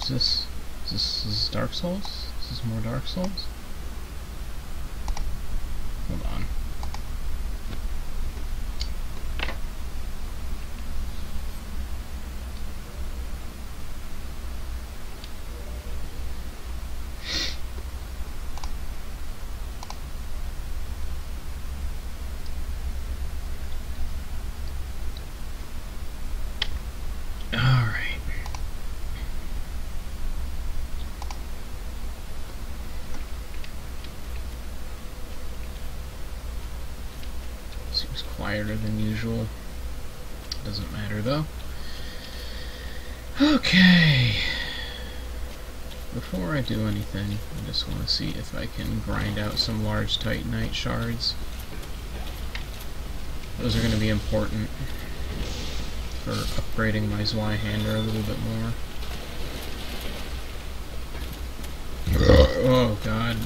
Is this Dark Souls? Is this more Dark Souls? Hold on. Seems quieter than usual. Doesn't matter though. Okay. Before I do anything, I just want to see if I can grind out some large titanite shards. Those are going to be important for upgrading my Zweihander a little bit more. Oh god.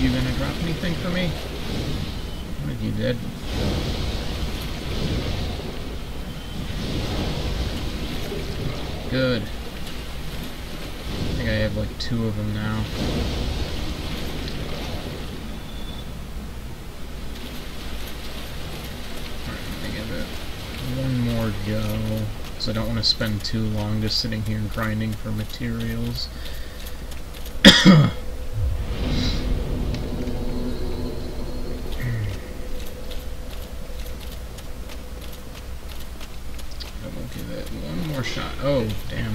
You gonna drop anything for me? What if you did? Good. I think I have like 2 of them now. Alright, I'm gonna give it one more go, because I don't want to spend too long just sitting here grinding for materials. Give it one more shot. Oh, damn.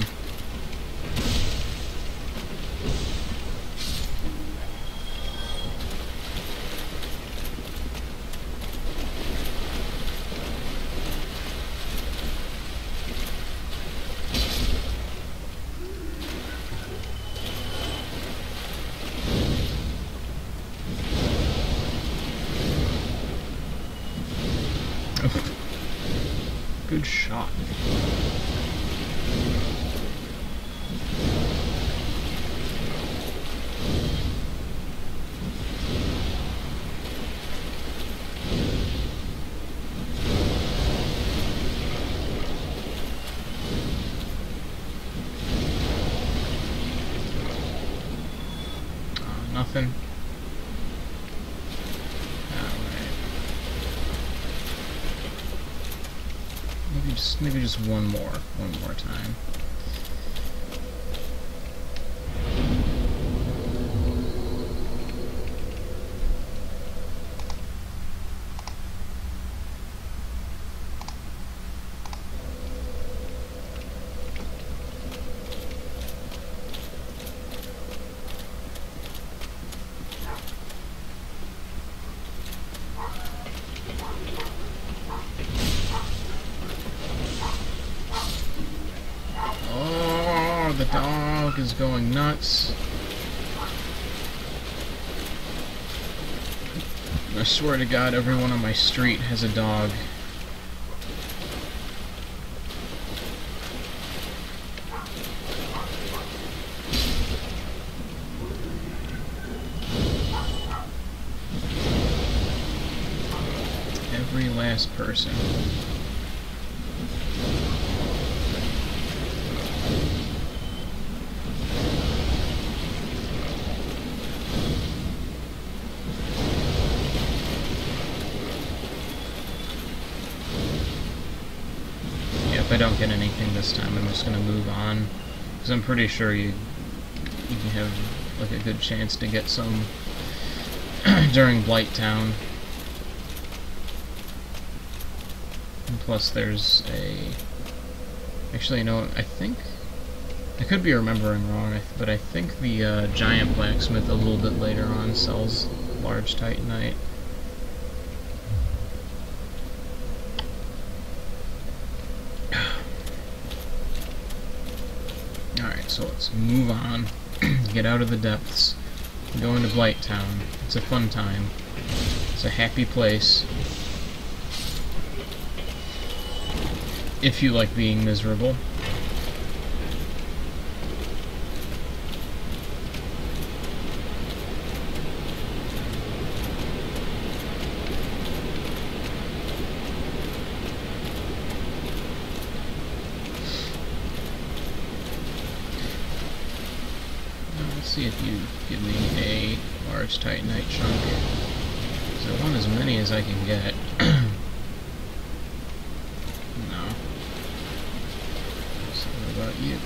Good shot. Nothing. Maybe just one more time. The dog is going nuts. I swear to God, everyone on my street has a dog. Every last person. If I don't get anything this time, I'm just going to move on, because I'm pretty sure you can have like a good chance to get some during Blighttown. And plus there's a... Actually, you know what, I think... I could be remembering wrong, but I think the giant blacksmith a little bit later on sells large titanite. Alright, so let's move on, get out of the depths, go into Blighttown. It's a fun time. It's a happy place. if you like being miserable. Let's see if you give me a large titanite chunk. So I want as many as I can get. No. So what about you?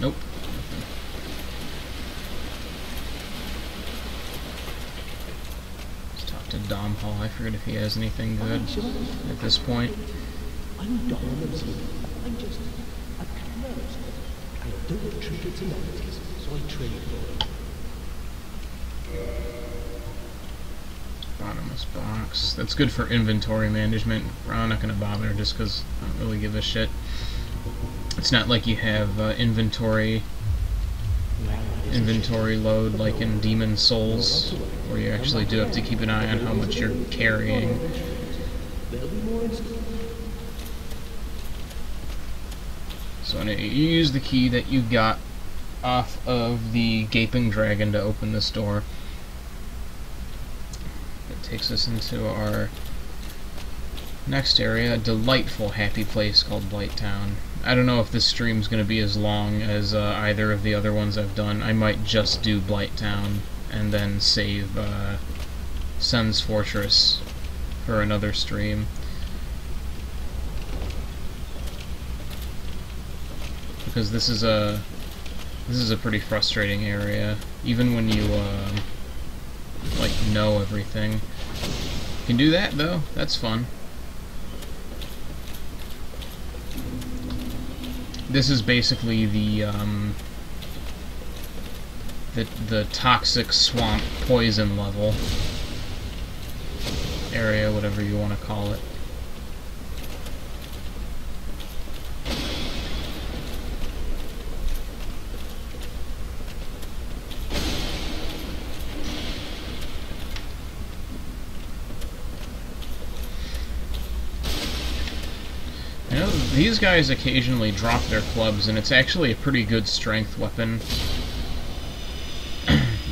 Nope. Nothing. Let's talk to Dom Hall. I forget if he has anything good at this point. I'm Dom. I'm just a nerd. I don't want trinkets and novelties, so I trade for it. Bottomless box. That's good for inventory management. I'm not going to bother just because I don't really give a shit. It's not like you have inventory load like in Demon Souls, where you actually do have to keep an eye on how much you're carrying. So you use the key that you got off of the Gaping Dragon to open this door. It takes us into our next area, a delightful, happy place called Blighttown. I don't know if this stream's going to be as long as either of the other ones I've done. I might just do Blighttown and then save Sen's Fortress for another stream. Because this is a pretty frustrating area, even when you like know everything. You can do that though. That's fun. This is basically the toxic swamp poison level area, whatever you want to call it. You know, these guys occasionally drop their clubs, and it's actually a pretty good strength weapon.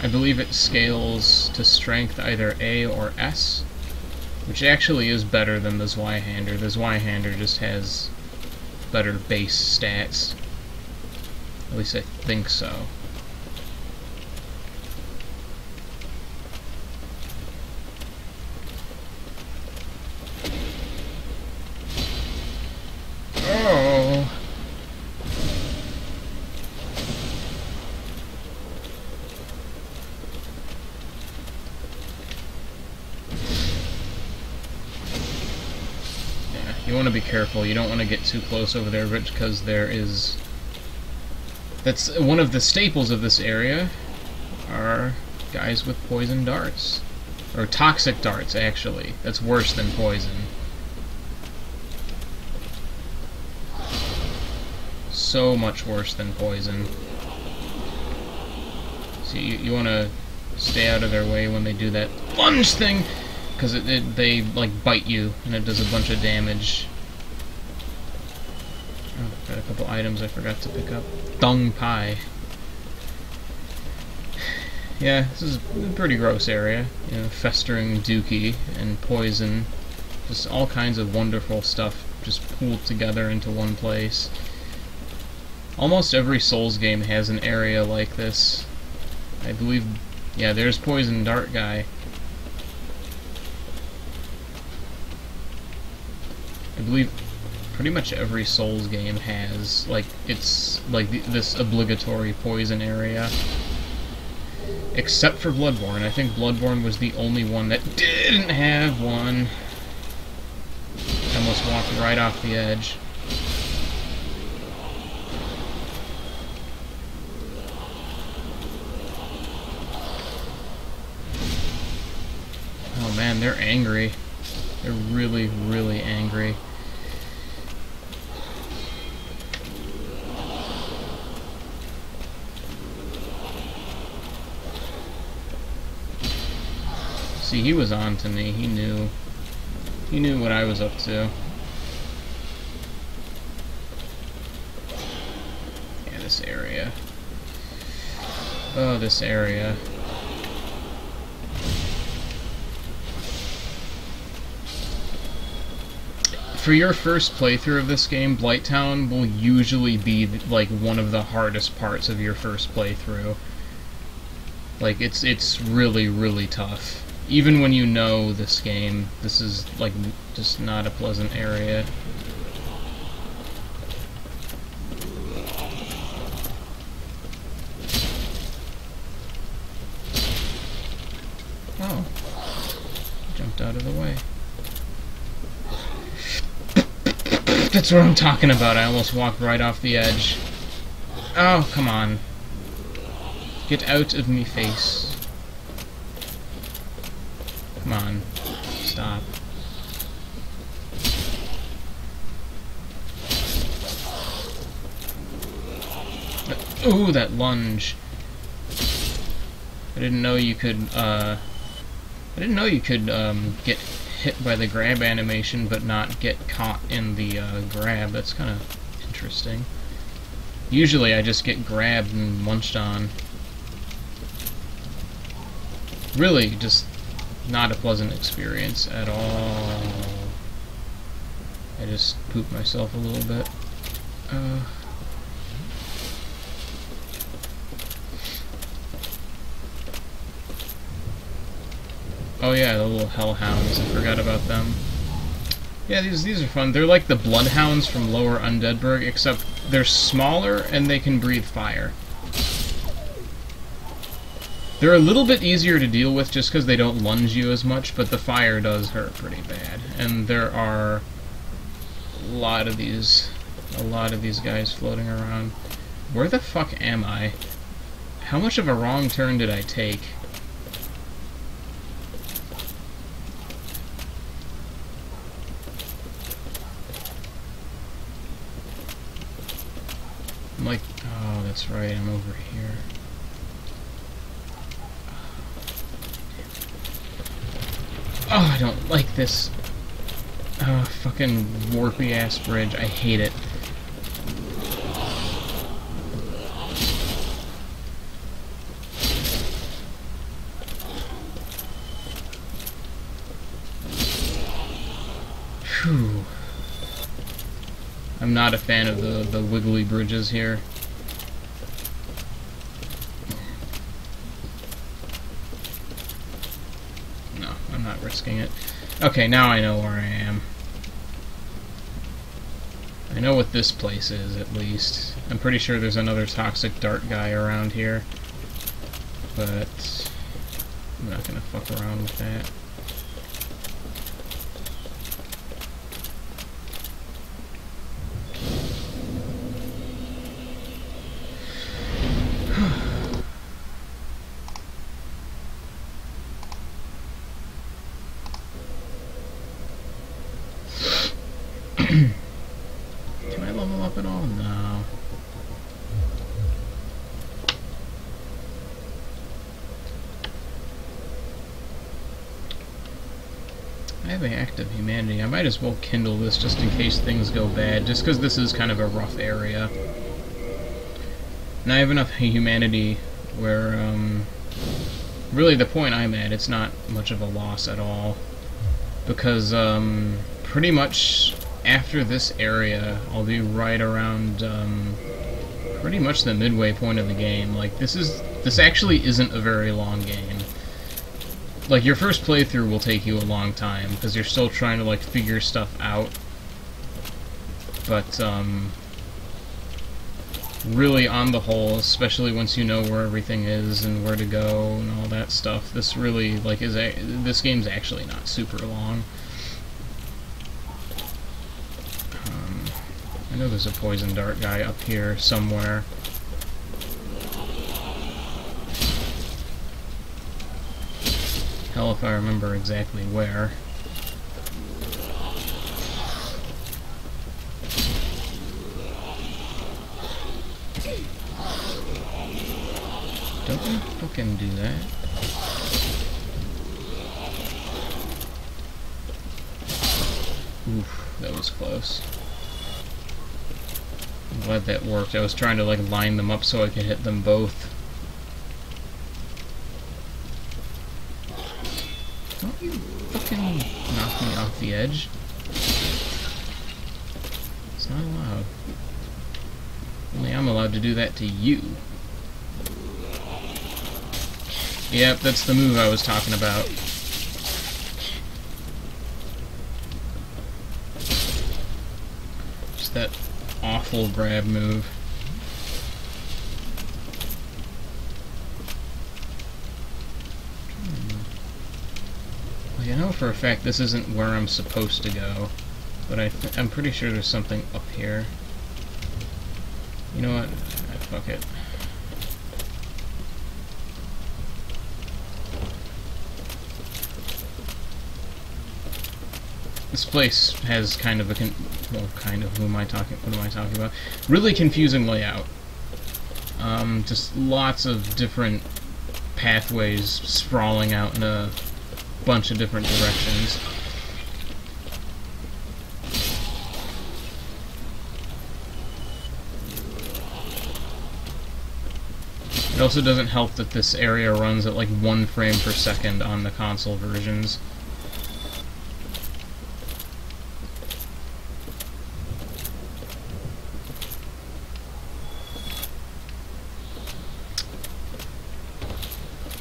I believe it scales to strength either A or S, which actually is better than the Zweihander. The Zweihander just has better base stats. At least I think so. Oh. Yeah, you want to be careful. You don't want to get too close over there, because there is... That's one of the staples of this area, are guys with poison darts. Or toxic darts, actually. That's worse than poison. So much worse than poison. So you want to stay out of their way when they do that lunge thing, because they like bite you and it does a bunch of damage. Oh, got a couple items I forgot to pick up. Dung pie. Yeah, this is a pretty gross area. You know, festering dookie and poison, just all kinds of wonderful stuff just pooled together into one place. Almost every Souls game has an area like this. I believe... Yeah, there's Poison Dart Guy. I believe pretty much every Souls game has, like, it's like this obligatory poison area. Except for Bloodborne. I think Bloodborne was the only one that didn't have one. I almost walked right off the edge. Oh man, they're angry. They're really, really angry. See, he was on to me. He knew. He knew what I was up to. Yeah, this area. Oh, this area. For your first playthrough of this game, Blighttown will usually be like one of the hardest parts of your first playthrough. Like it's really, really tough. Even when you know this game, this is like just not a pleasant area. Oh. Jumped out of the way. That's what I'm talking about. I almost walked right off the edge. Oh, come on. Get out of me face. Come on. Stop. Ooh, that lunge. I didn't know you could, get hit by the grab animation but not get caught in the grab. That's kind of interesting. Usually I just get grabbed and lunched on. Really just not a pleasant experience at all. I just pooped myself a little bit. Oh yeah, the little hellhounds. I forgot about them. Yeah, these are fun. They're like the bloodhounds from Lower Undeadburg, except they're smaller and they can breathe fire. They're a little bit easier to deal with just because they don't lunge you as much, but the fire does hurt pretty bad. And there are a lot of these guys floating around. Where the fuck am I? How much of a wrong turn did I take? I'm like, oh, that's right, I'm over here. Oh, I don't like this. Oh, fucking warpy ass bridge. I hate it. Phew. I'm not a fan of the wiggly bridges here. No, I'm not risking it. Okay, now I know where I am. I know what this place is, at least. I'm pretty sure there's another toxic dart guy around here. But I'm not gonna fuck around with that. Can I level up at all? No. I have the Act of Humanity. I might as well kindle this just in case things go bad, just because this is kind of a rough area. And I have enough humanity where, really the point I'm at, it's not much of a loss at all. Because, pretty much after this area, I'll be right around, pretty much the midway point of the game. Like, this actually isn't a very long game. Like, your first playthrough will take you a long time, because you're still trying to, like, figure stuff out. But, really, on the whole, especially once you know where everything is and where to go and all that stuff, this really, like, this game's actually not super long. I know there's a poison dart guy up here somewhere. Hell if I remember exactly where. Don't you fucking do that. Oof, that was close. I'm glad that worked. I was trying to like line them up so I could hit them both. Don't you fucking knock me off the edge? It's not allowed. Only I'm allowed to do that to you. Yep, that's the move I was talking about. Just that awful grab move. Well, you know for a fact this isn't where I'm supposed to go, but I'm pretty sure there's something up here. You know what? Fuck it. This place has kind of a what am I talking about? Really confusing layout. Just lots of different pathways sprawling out in a bunch of different directions. It also doesn't help that this area runs at like 1 frame per second on the console versions.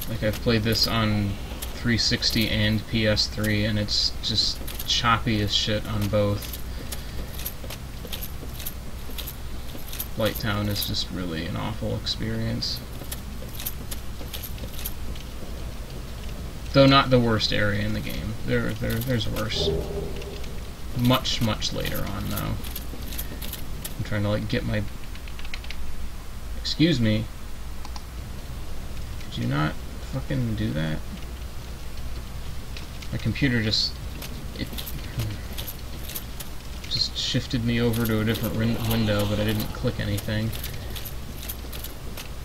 Like, I've played this on 360 and PS3, and it's just choppy as shit on both. Blighttown is just really an awful experience. Though not the worst area in the game. There's worse. Much later on, though. I'm trying to, like, get my... Excuse me. Did you not fucking do that? My computer just shifted me over to a different window, but I didn't click anything.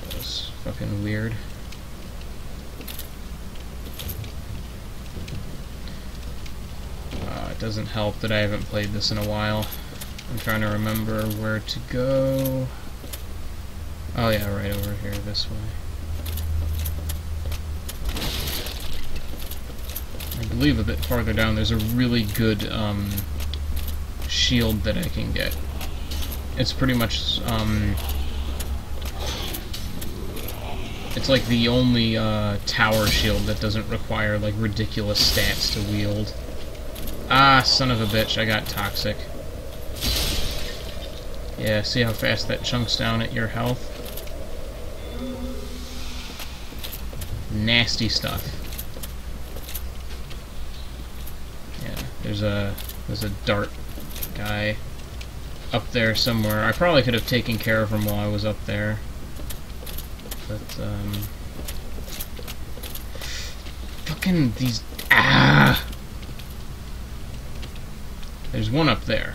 That was fucking weird. It doesn't help that I haven't played this in a while. I'm trying to remember where to go. Oh yeah, right over here, this way. I believe a bit farther down there's a really good shield that I can get. It's pretty much it's like the only tower shield that doesn't require like ridiculous stats to wield. Ah, son of a bitch, I got toxic. Yeah, see how fast that chunks down at your health? Nasty stuff. Yeah, there's a dart guy up there somewhere. I probably could have taken care of him while I was up there. But, fucking these... Ah! There's one up there.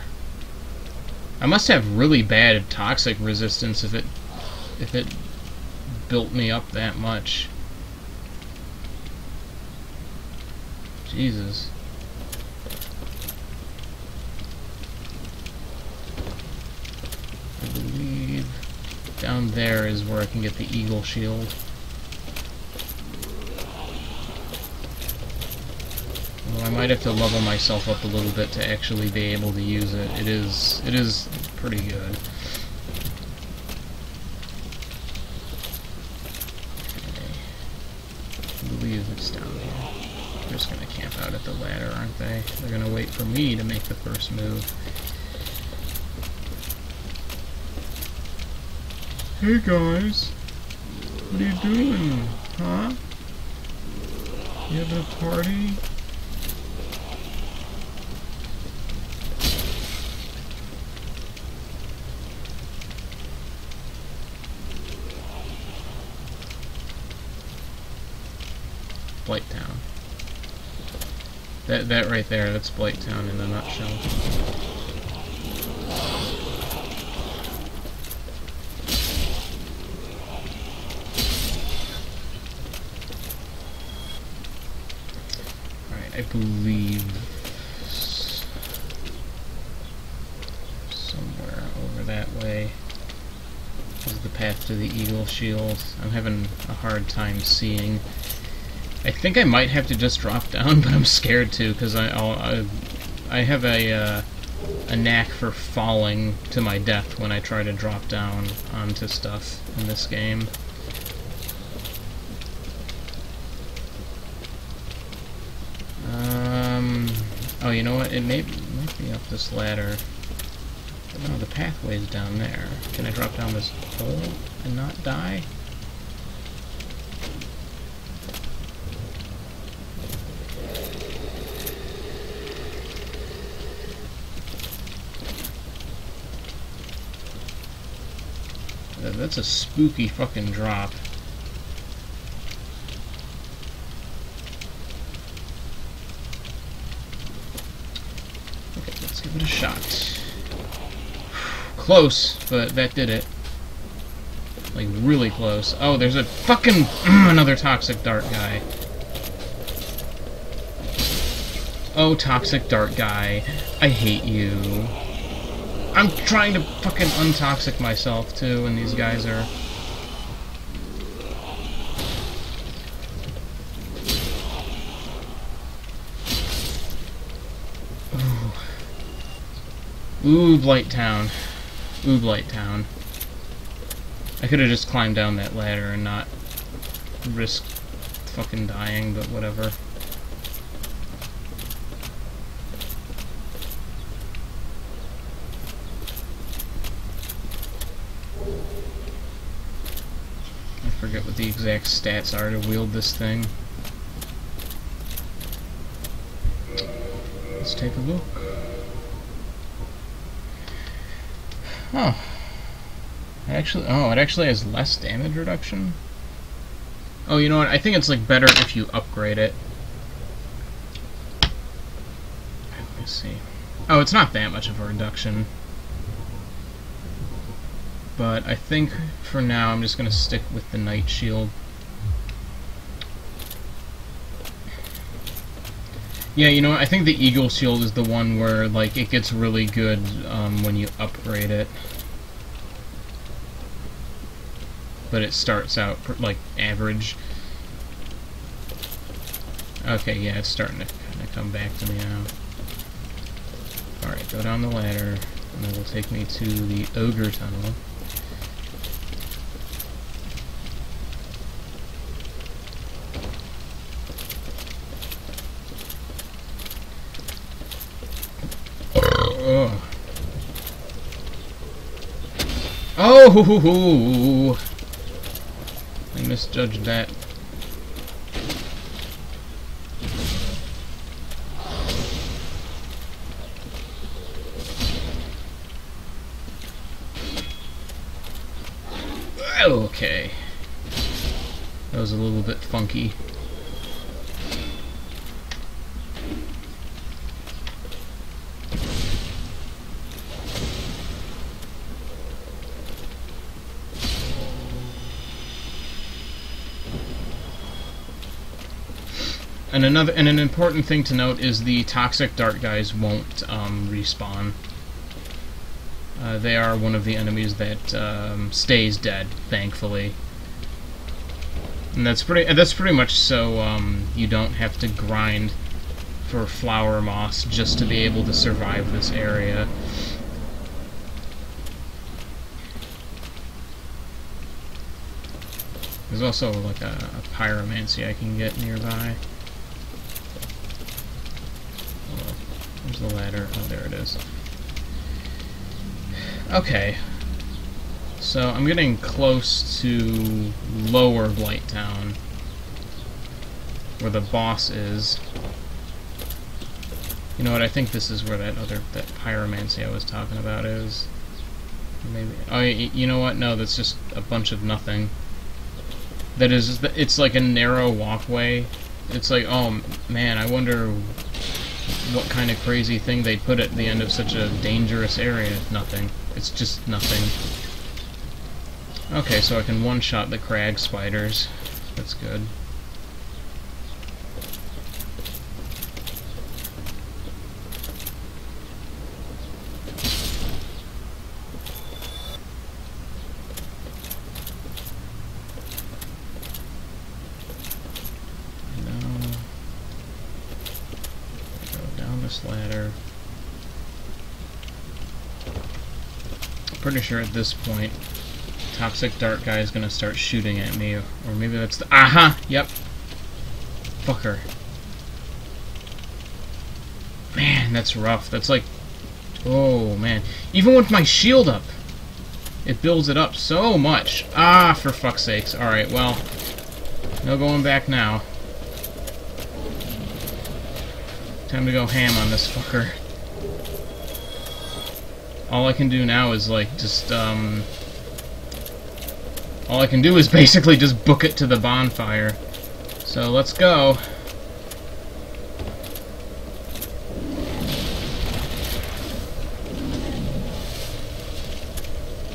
I must have really bad toxic resistance if it built me up that much. Jesus. I believe down there is where I can get the eagle shield. Well, I might have to level myself up a little bit to actually be able to use it. It is pretty good. Okay. I believe it's down here. They're just gonna camp out at the ladder, aren't they? They're gonna wait for me to make the first move. Hey guys, what are you doing? Huh? You having a party? Blighttown. That right there, that's Blighttown in a nutshell. Alright, I believe... that way is the path to the Eagle Shield. I'm having a hard time seeing. I think I might have to just drop down, but I'm scared to, because I have a knack for falling to my death when I try to drop down onto stuff in this game. Oh, you know what? It might be up this ladder. But no, the pathway's down there. Can I drop down this hole and not die? That's a spooky fucking drop. Okay, let's give it a shot. Close, but that did it. Like, really close. Oh, there's a fucking another toxic dart guy. Oh, toxic dart guy. I hate you. I'm trying to fucking untoxic myself, too, and these guys are... Ooh, Blighttown. Ooh, Blighttown. I could have just climbed down that ladder and not risk fucking dying, but whatever. I forget what the exact stats are to wield this thing. Let's take a look. Oh. It actually has less damage reduction? Oh, you know what? I think it's like better if you upgrade it. Let me see. Oh, it's not that much of a reduction. But I think for now I'm just going to stick with the Night Shield. Yeah, you know what? I think the Eagle Shield is the one where like it gets really good when you upgrade it. But it starts out like average. Okay, yeah, it's starting to kind of come back to me now. Alright, go down the ladder, and it will take me to the Ogre Tunnel. Oh! I misjudged that. Okay. That was a little bit funky. And an important thing to note is the toxic dart guys won't respawn. They are one of the enemies that stays dead, thankfully. And that's pretty much so you don't have to grind for flower moss just to be able to survive this area. There's also like a pyromancy I can get nearby. Where's the ladder? Oh, there it is. Okay. So, I'm getting close to lower Blighttown, where the boss is. You know what, I think this is where that pyromancy I was talking about is. Maybe. Oh, you know what? No, that's just a bunch of nothing. That is, it's like a narrow walkway. It's like, oh man, I wonder what kind of crazy thing they put at the end of such a dangerous area. Nothing. It's just nothing. Okay, so I can one-shot the crag spiders. That's good. Pretty sure at this point, Toxic Dart guy is gonna start shooting at me, or maybe that's the— aha! Yep. Fucker. Man, that's rough. That's like— oh, man. Even with my shield up, it builds it up so much. Ah, for fuck's sakes. Alright, well, no going back now. Time to go ham on this fucker. All I can do now is, like, just, all I can do is basically just book it to the bonfire. So, let's go.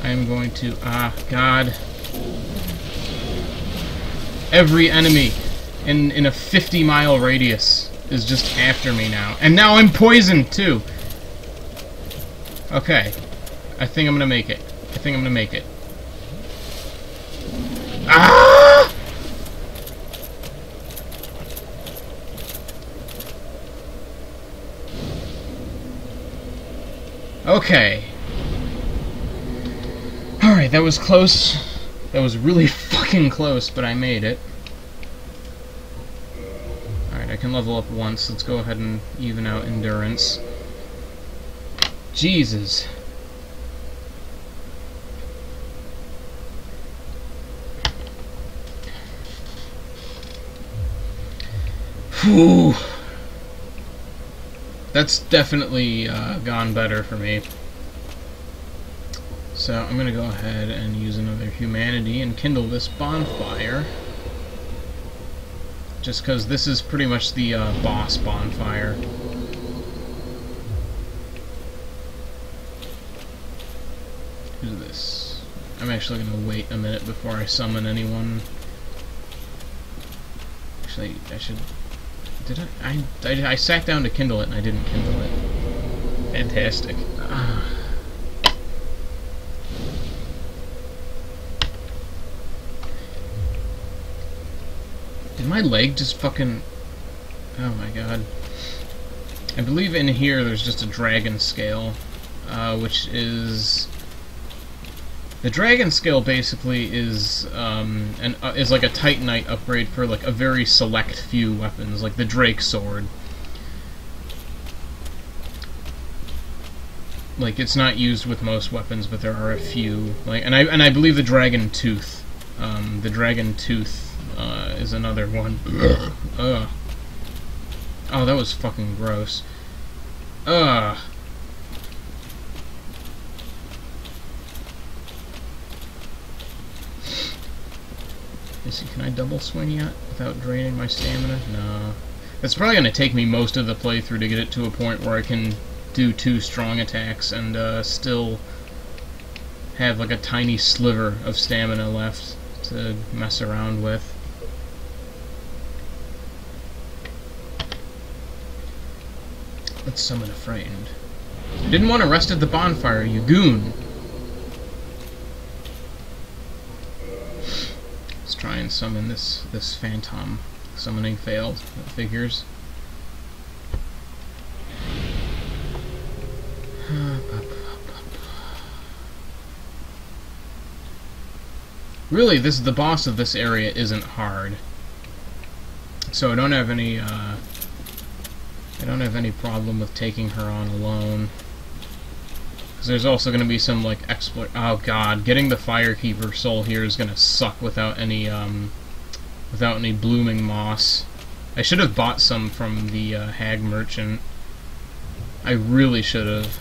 I am going to— ah, God. Every enemy in a 50-mile radius is just after me now. And now I'm poisoned, too! Okay. I think I'm gonna make it. I think I'm gonna make it. Ah! Okay. Alright, that was close. That was really fucking close, but I made it. Alright, I can level up once. Let's go ahead and even out endurance. Jesus. Whew. That's definitely gone better for me. So I'm gonna go ahead and use another humanity and kindle this bonfire. Just because this is pretty much the boss bonfire. Who's this? I'm actually gonna wait a minute before I summon anyone. Actually, I should... did I sat down to kindle it and I didn't kindle it. Fantastic. Did my leg just fucking... oh my god. I believe in here there's just a dragon scale, which is... the dragon scale basically is is like a Titanite upgrade for like a very select few weapons, like the Drake sword. Like it's not used with most weapons, but there are a few. Like, and I believe the dragon tooth. The dragon tooth is another one. Ugh. Oh, that was fucking gross. Ugh. Can I double swing yet without draining my stamina? No. It's probably going to take me most of the playthrough to get it to a point where I can do 2 strong attacks and still have like a tiny sliver of stamina left to mess around with. Let's summon a frightened. I didn't want to rest at the bonfire, you goon! Try and summon this phantom. Summoning failed. That figures. Really, the boss of this area isn't hard, so I don't have any problem with taking her on alone. Because there's also going to be some, like, oh god, getting the Firekeeper soul here is going to suck without any blooming moss. I should have bought some from the Hag Merchant. I really should have.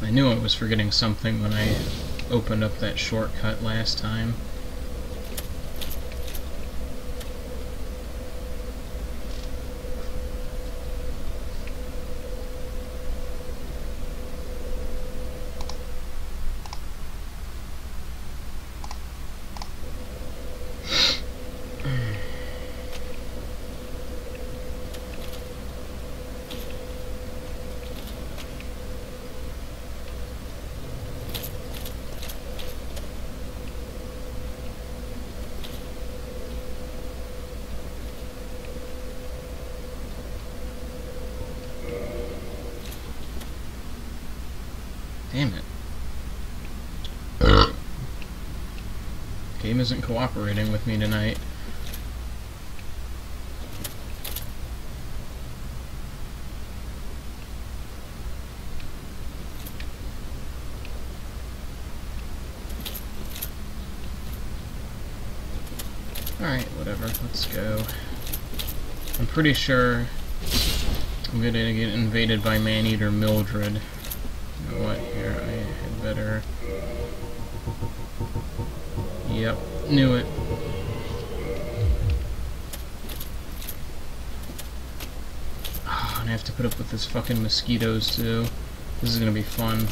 I knew I was forgetting something when I opened up that shortcut last time. Damn it. Game isn't cooperating with me tonight. Alright, whatever, let's go. I'm pretty sure I'm gonna get invaded by Maneater Mildred. You know what, here, I had better... Yep, knew it. Oh, and I have to put up with this fucking mosquitoes too. This is gonna be fun.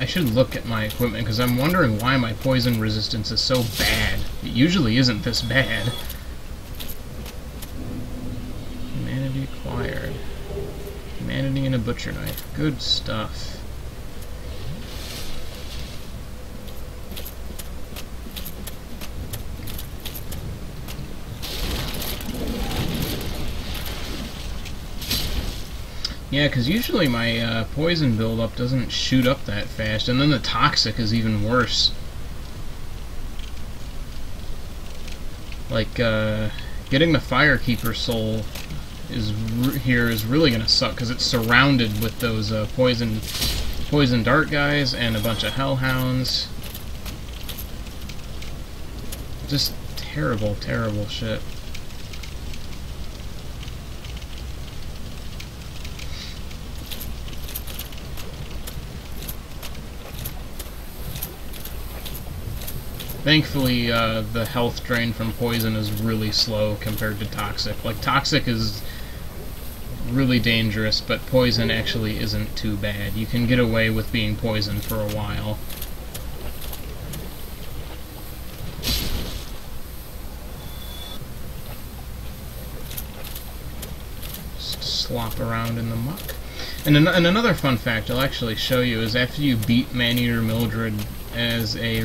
I should look at my equipment, because I'm wondering why my poison resistance is so bad. It usually isn't this bad. Humanity acquired. Humanity and a butcher knife. Good stuff. Yeah, because usually my poison buildup doesn't shoot up that fast, and then the toxic is even worse. Like, getting the Firekeeper soul here is really gonna suck, because it's surrounded with those poison dart guys and a bunch of hellhounds. Just terrible, terrible shit. Thankfully, the health drain from poison is really slow compared to toxic. Like, toxic is really dangerous, but poison actually isn't too bad. You can get away with being poisoned for a while. Just slop around in the muck. And another fun fact I'll actually show you is after you beat Maneater Mildred as a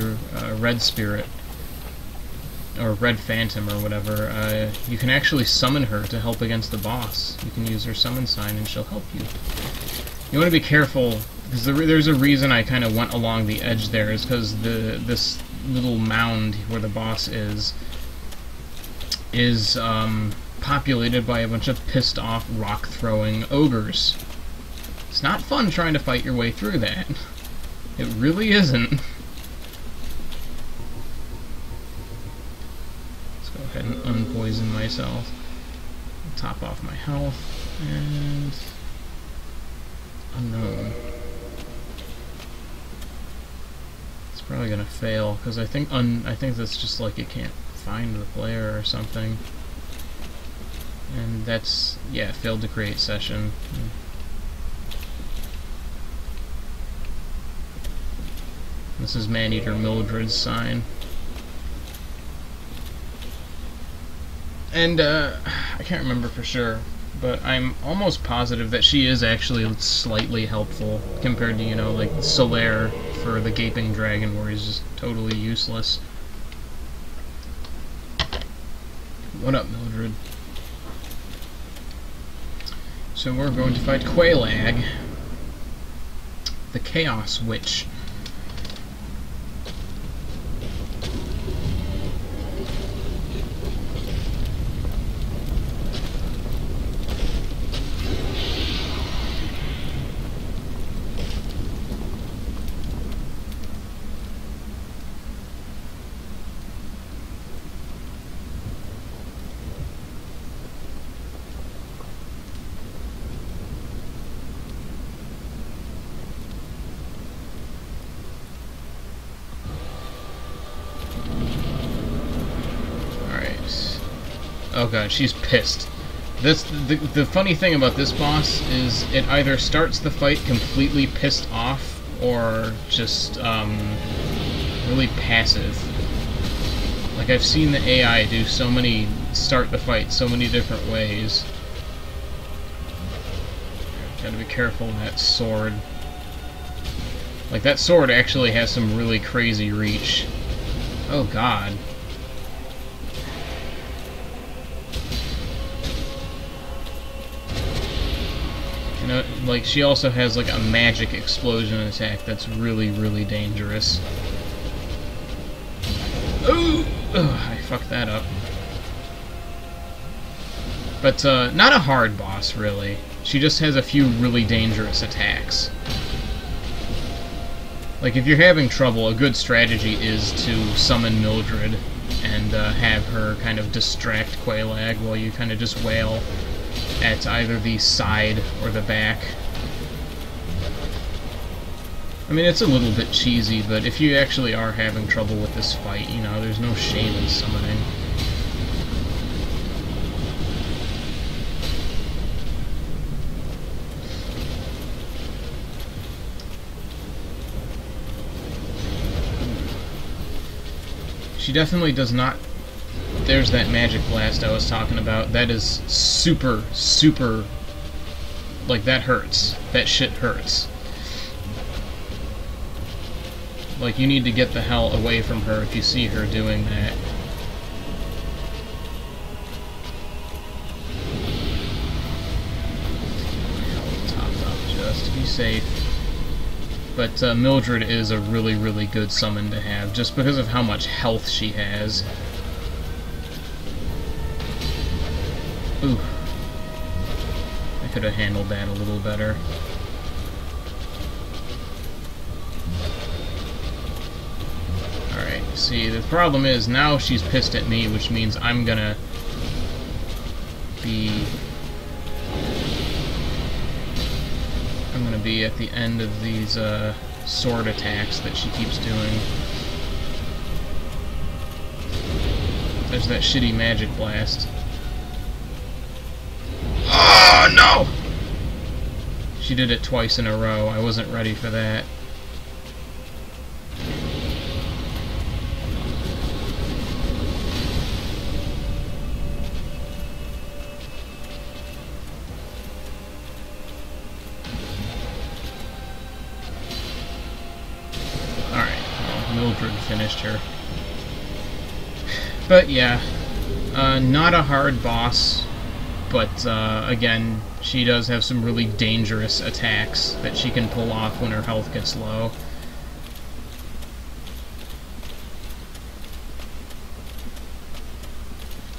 red spirit, or red phantom or whatever, you can actually summon her to help against the boss. You can use her summon sign and she'll help you. You want to be careful, because there's a reason I kind of went along the edge there, is because this little mound where the boss is populated by a bunch of pissed off rock throwing ogres. It's not fun trying to fight your way through that. It really isn't. Let's go ahead and unpoison myself. Top off my health. And... unknown. It's probably gonna fail, because I think that's just like it can't find the player or something. And that's... yeah, failed to create session. This is Maneater Mildred's sign. And, I can't remember for sure, but I'm almost positive that she is actually slightly helpful compared to, you know, like Solaire for the Gaping Dragon, where he's just totally useless. What up, Mildred? So we're going to fight Quelaag, the Chaos Witch. Oh god, she's pissed. The funny thing about this boss is it either starts the fight completely pissed off or just really passive. Like, I've seen the AI start the fight so many different ways. Gotta be careful of that sword. Like, that sword actually has some really crazy reach. Oh god. You know, like, she also has, like, a magic explosion attack that's really, really dangerous. Ooh! Ugh, I fucked that up. But, not a hard boss, really. She just has a few really dangerous attacks. Like, if you're having trouble, a good strategy is to summon Mildred and have her kind of distract Quelaag while you kind of just wail at either the side or the back. I mean, it's a little bit cheesy, but if you actually are having trouble with this fight, you know, there's no shame in summoning. She definitely does not... There's that magic blast I was talking about. That is super, super... Like, that hurts. That shit hurts. Like, you need to get the hell away from her if you see her doing that. Top up just to be safe. But Mildred is a really, really good summon to have, just because of how much health she has. Ooh. I could have handled that a little better. Alright, see, the problem is, now she's pissed at me, which means I'm gonna be at the end of these sword attacks that she keeps doing. There's that shitty magic blast. Oh no! She did it twice in a row. I wasn't ready for that. Mildred finished her. But yeah, not a hard boss, but again, she does have some really dangerous attacks that she can pull off when her health gets low.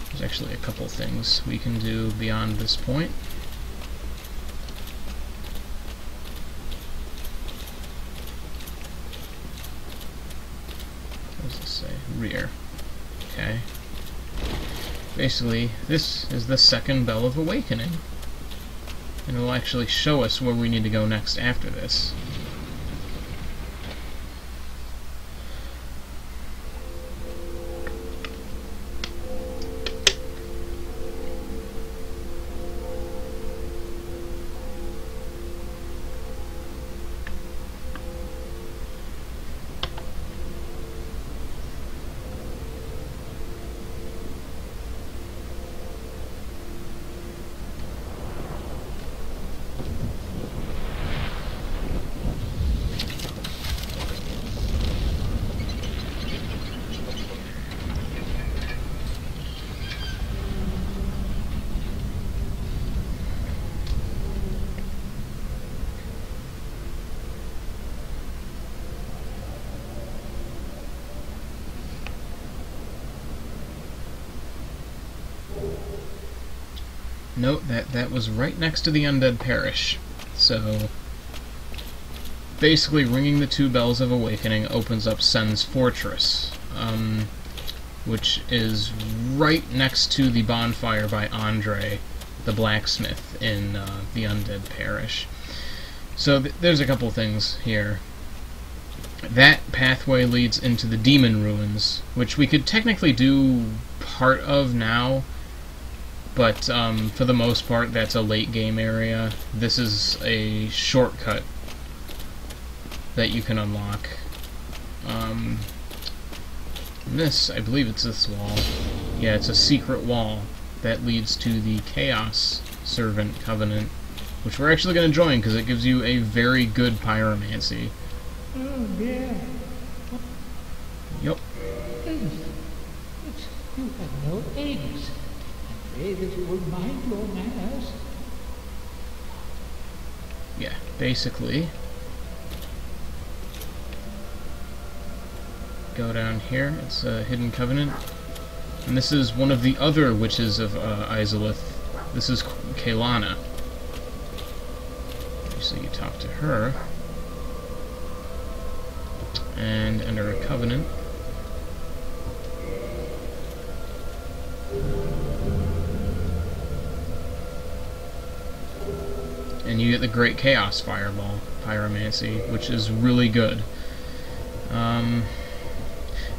There's actually a couple things we can do beyond this point. Rear. Okay. Basically, this is the second Bell of Awakening. And it will actually show us where we need to go next after this. Note that that was right next to the Undead Parish. So, basically, ringing the two bells of awakening opens up Sen's fortress, which is right next to the bonfire by Andre, the blacksmith, in the Undead Parish. So there's a couple things here. That pathway leads into the Demon Ruins, which we could technically do part of now, but for the most part that's a late game area. This is a shortcut that you can unlock. And this, I believe it's this wall. Yeah, it's a secret wall that leads to the Chaos Servant Covenant, which we're actually going to join because it gives you a very good pyromancy. Oh, yeah. Yep. Eggs. But you have no eggs. I pray that you will mind your manners. Yeah, basically. Go down here. It's a hidden covenant. And this is one of the other witches of Izalith. This is Kaelana. So you talk to her. And enter a covenant. And you get the Great Chaos Fireball, Pyromancy, which is really good. And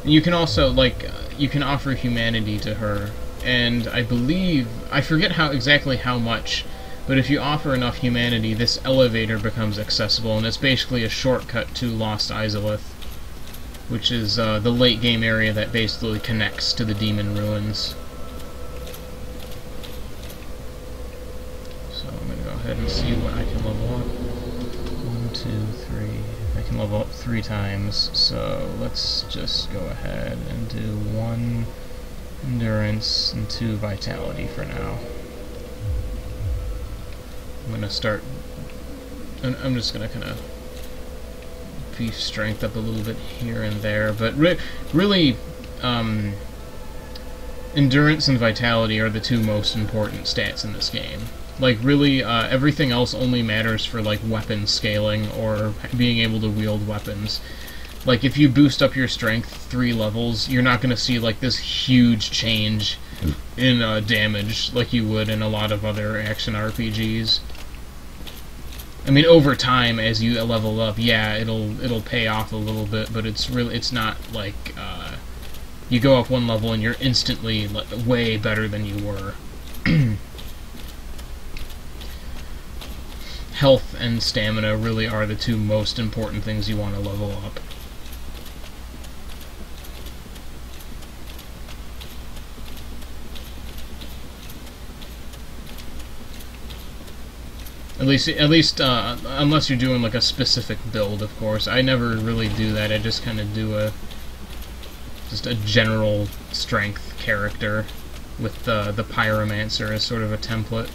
you can also, like, you can offer humanity to her, and I believe, I forget exactly how much, but if you offer enough humanity, this elevator becomes accessible, and it's basically a shortcut to Lost Izalith, which is the late game area that basically connects to the Demon Ruins. So I'm going to go ahead and see what I can level up. 1, 2, 3. I can level up 3 times, so let's just go ahead and do 1 endurance and 2 vitality for now. I'm going to start... I'm just going to kind of beef strength up a little bit here and there, but really, endurance and vitality are the 2 most important stats in this game. Like, really, everything else only matters for, like, weapon scaling or being able to wield weapons. Like, if you boost up your strength 3 levels, you're not going to see, like, this huge change in damage like you would in a lot of other action RPGs. I mean, over time, as you level up, yeah, it'll pay off a little bit, but it's not like, you go up 1 level and you're instantly way better than you were. Health and stamina really are the 2 most important things you want to level up. At least, unless you're doing like a specific build, of course. I never really do that. I just kind of do just a general strength character with the Pyromancer as sort of a template.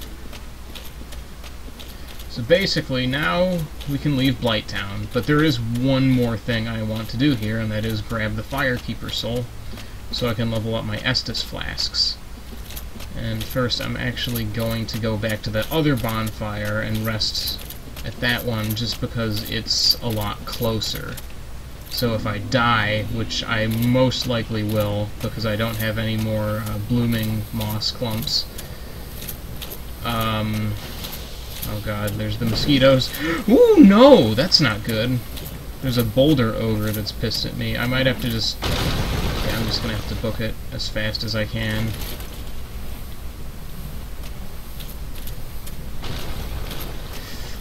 So basically, now we can leave Blighttown, but there is one more thing I want to do here, and that is grab the Firekeeper Soul, so I can level up my Estus Flasks. And first, I'm actually going to go back to that other bonfire and rest at that one, just because it's a lot closer. So if I die, which I most likely will, because I don't have any more blooming moss clumps, oh god, there's the mosquitoes. Ooh, no! That's not good. There's a boulder ogre that's pissed at me. I might have to just... yeah, I'm just gonna have to book it as fast as I can.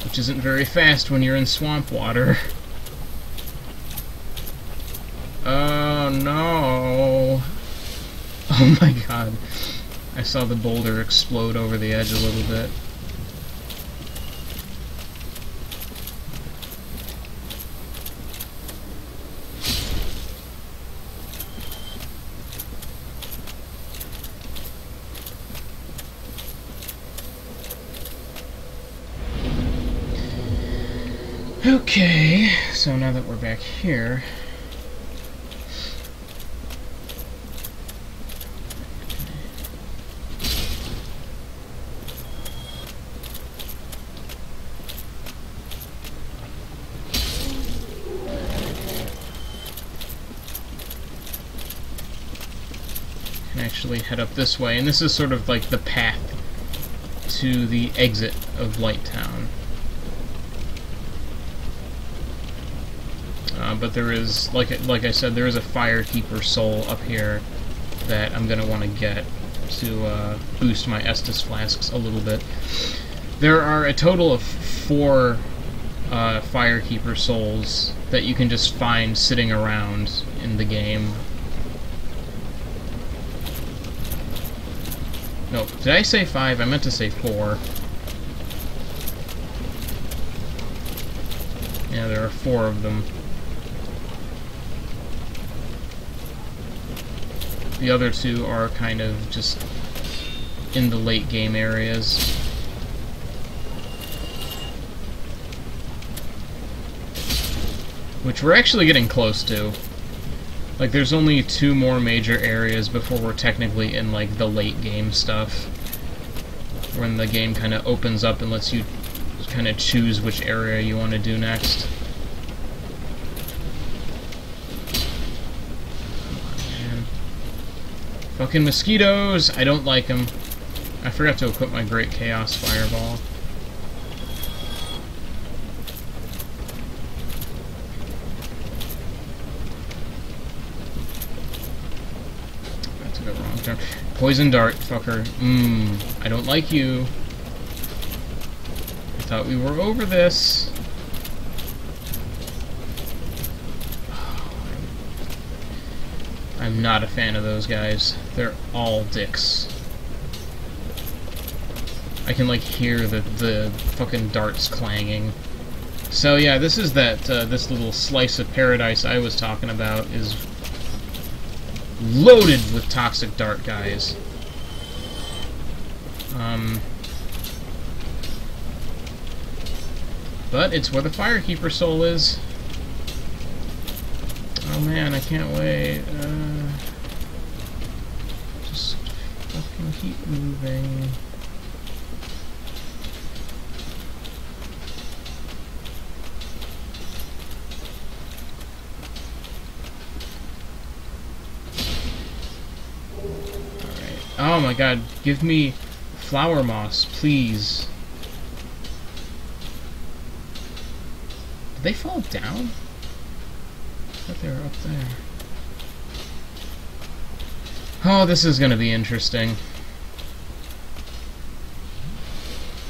Which isn't very fast when you're in swamp water. Oh no! Oh my god. I saw the boulder explode over the edge a little bit. Okay, so now that we're back here, can actually head up this way, and this is sort of like the path to the exit of Blighttown. But there is, like I said, there is a Firekeeper Soul up here that I'm going to want to get to boost my Estus Flasks a little bit. There are a total of 4 Firekeeper Souls that you can just find sitting around in the game. Nope. Did I say 5? I meant to say 4. Yeah, there are 4 of them. The other 2 are kind of just in the late game areas. Which we're actually getting close to. Like, there's only 2 more major areas before we're technically in, like, the late game stuff. When the game kind of opens up and lets you kind of choose which area you want to do next. Come on, man. Fucking mosquitoes! I don't like them. I forgot to equip my Great Chaos Fireball. Poison dart, fucker. I don't like you. I thought we were over this. I'm not a fan of those guys. They're all dicks. I can, like, hear the fucking darts clanging. So, yeah, this is that, this little slice of paradise I was talking about is loaded with toxic dart guys. But it's where the Firekeeper soul is. Oh man, I can't wait. Just fucking keep moving. Oh my god, give me flower moss, please. Did they fall down? I thought they were up there. Oh, this is gonna be interesting.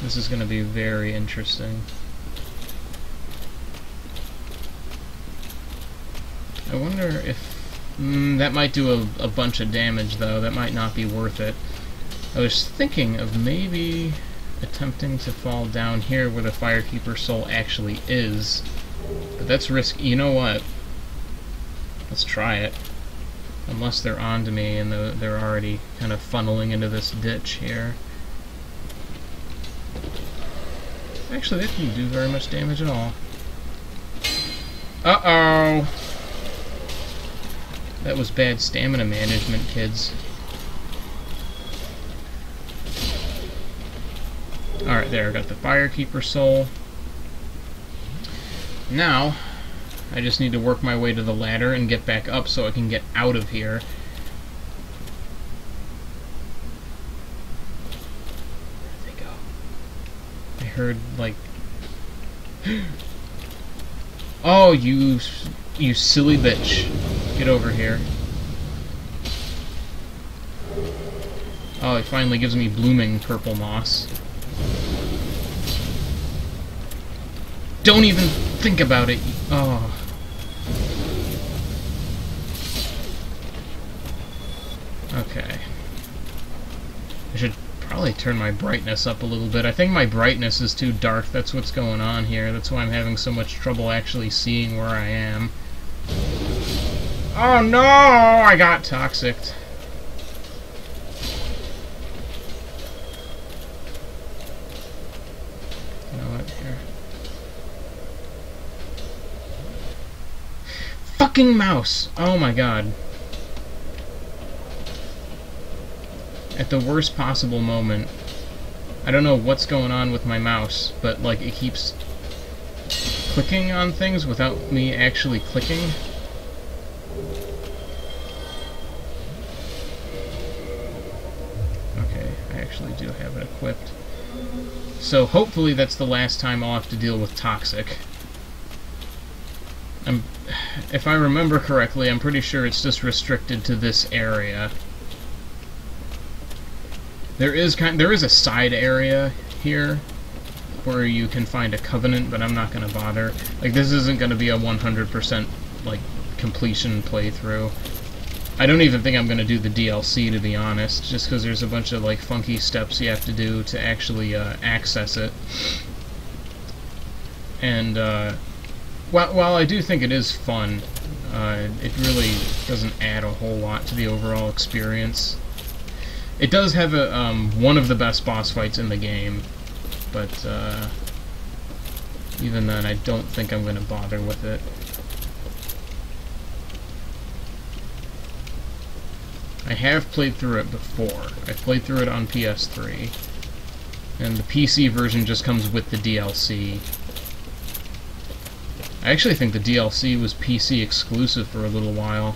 This is gonna be very interesting. I wonder if... that might do a bunch of damage, though. That might not be worth it. I was thinking of maybe attempting to fall down here where the Firekeeper soul actually is. But that's risky. You know what? Let's try it. Unless they're onto me and they're already kind of funneling into this ditch here. Actually, that didn't do very much damage at all. Uh-oh! That was bad stamina management, kids. Alright, there, I got the Firekeeper soul. Now, I just need to work my way to the ladder and get back up so I can get out of here. Where'd they go? I heard, like... Oh, you silly bitch. Get over here. Oh, it finally gives me blooming purple moss. Don't even think about it. Oh. Okay. I should probably turn my brightness up a little bit. I think my brightness is too dark. That's what's going on here. That's why I'm having so much trouble actually seeing where I am. Oh no! I got toxicked. You know what? Here. Fucking mouse! Oh my god. At the worst possible moment. I don't know what's going on with my mouse, but like it keeps clicking on things without me actually clicking. I do have it equipped. So hopefully that's the last time I'll have to deal with toxic. If I remember correctly, I'm pretty sure it's just restricted to this area. There is a side area here where you can find a covenant, but I'm not going to bother. Like, this isn't going to be a 100% like completion playthrough. I don't even think I'm going to do the DLC, to be honest, just because there's a bunch of like funky steps you have to do to actually access it. And while I do think it is fun, it really doesn't add a whole lot to the overall experience. It does have one of the best boss fights in the game, but even then I don't think I'm going to bother with it. I have played through it before. I played through it on PS3, and the PC version just comes with the DLC. I actually think the DLC was PC exclusive for a little while,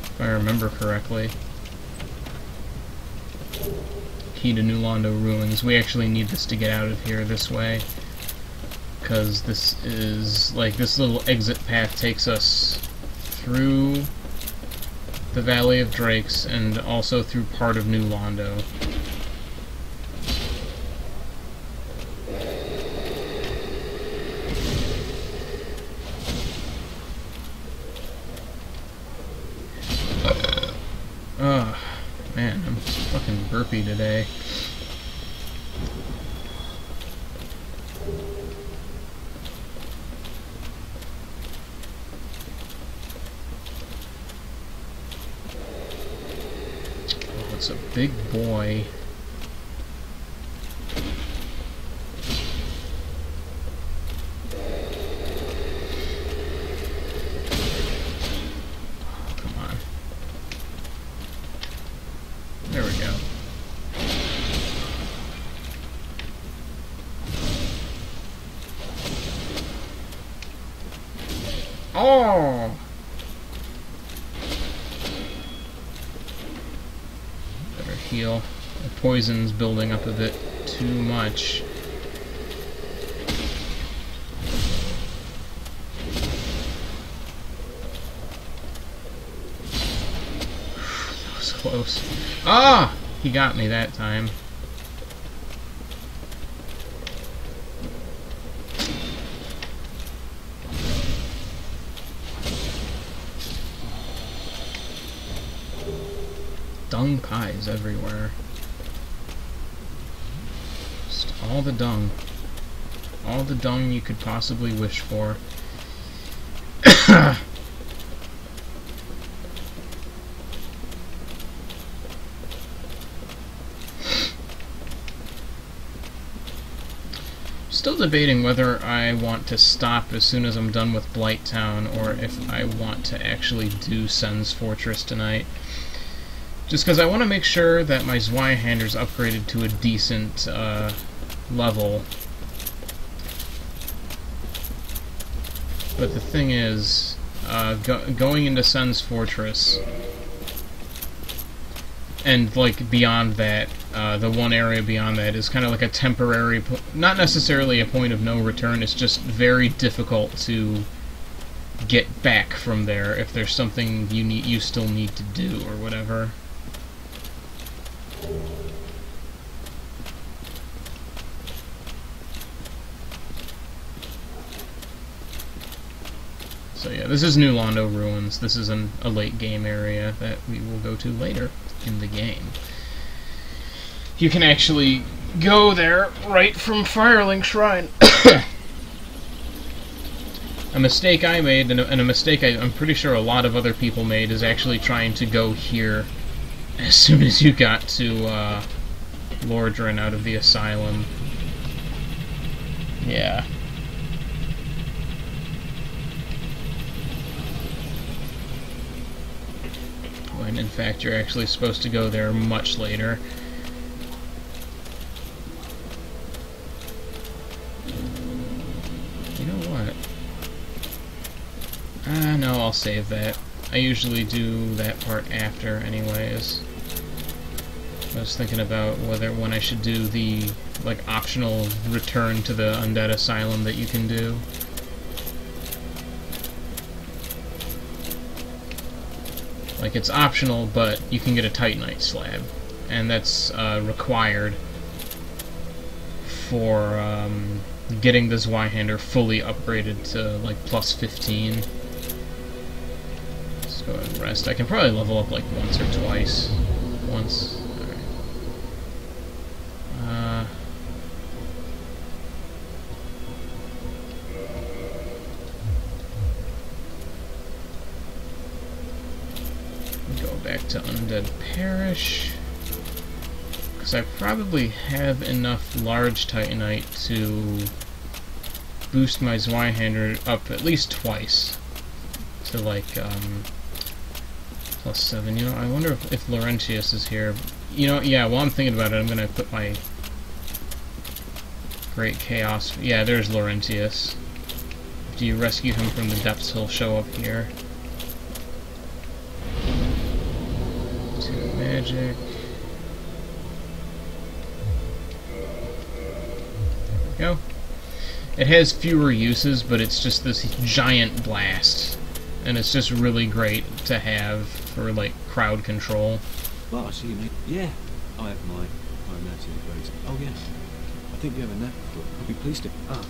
if I remember correctly. Key to New Londo Ruins. We actually need this to get out of here this way, because this is, like, this little exit path takes us through the Valley of Drakes and also through part of New Londo. Ugh, man, I'm fucking burpy today. Oh, it's a big boy. There we go. Oh! Better heal. The poison's building up a bit too much. That was close. Ah! He got me that time. Dung pies everywhere. Just all the dung. All the dung you could possibly wish for. Still debating whether I want to stop as soon as I'm done with Blighttown, or if I want to actually do Sen's Fortress tonight. Just because I want to make sure that my Zweihander's upgraded to a decent level. But the thing is, going into Sen's Fortress, and like beyond that, the one area beyond that is kind of like a temporary, not necessarily a point of no return, it's just very difficult to get back from there if there's something you still need to do or whatever. So yeah, this is New Londo Ruins. This is a late game area that we will go to later in the game. You can actually go there right from Firelink Shrine. A mistake I made, and a mistake I'm pretty sure a lot of other people made, is actually trying to go here as soon as you got to Lordran out of the asylum. Yeah. When in fact you're actually supposed to go there much later. You know what? No, I'll save that. I usually do that part after anyways. I was thinking about when I should do the like optional return to the Undead Asylum that you can do. Like, it's optional, but you can get a Titanite slab, and that's required for getting the Zweihander fully upgraded to like plus 15. go ahead and rest. I can probably level up like once or twice. Once. Alright. Go back to Undead Parish. Because I probably have enough large Titanite to boost my Zweihander up at least twice. To like, +7. You know, I wonder if Laurentius is here. You know, yeah, while I'm thinking about it, I'm gonna put my Great Chaos. Yeah, there's Laurentius. After you rescue him from the depths, he'll show up here. 2 magic. There we go. It has fewer uses, but it's just this giant blast. And it's just really great to have for, like, crowd control. Well, I see you, mate. Yeah, I have my mountain grades. Oh, yes. I think you have a knack for it. I'll be pleased to... Ah.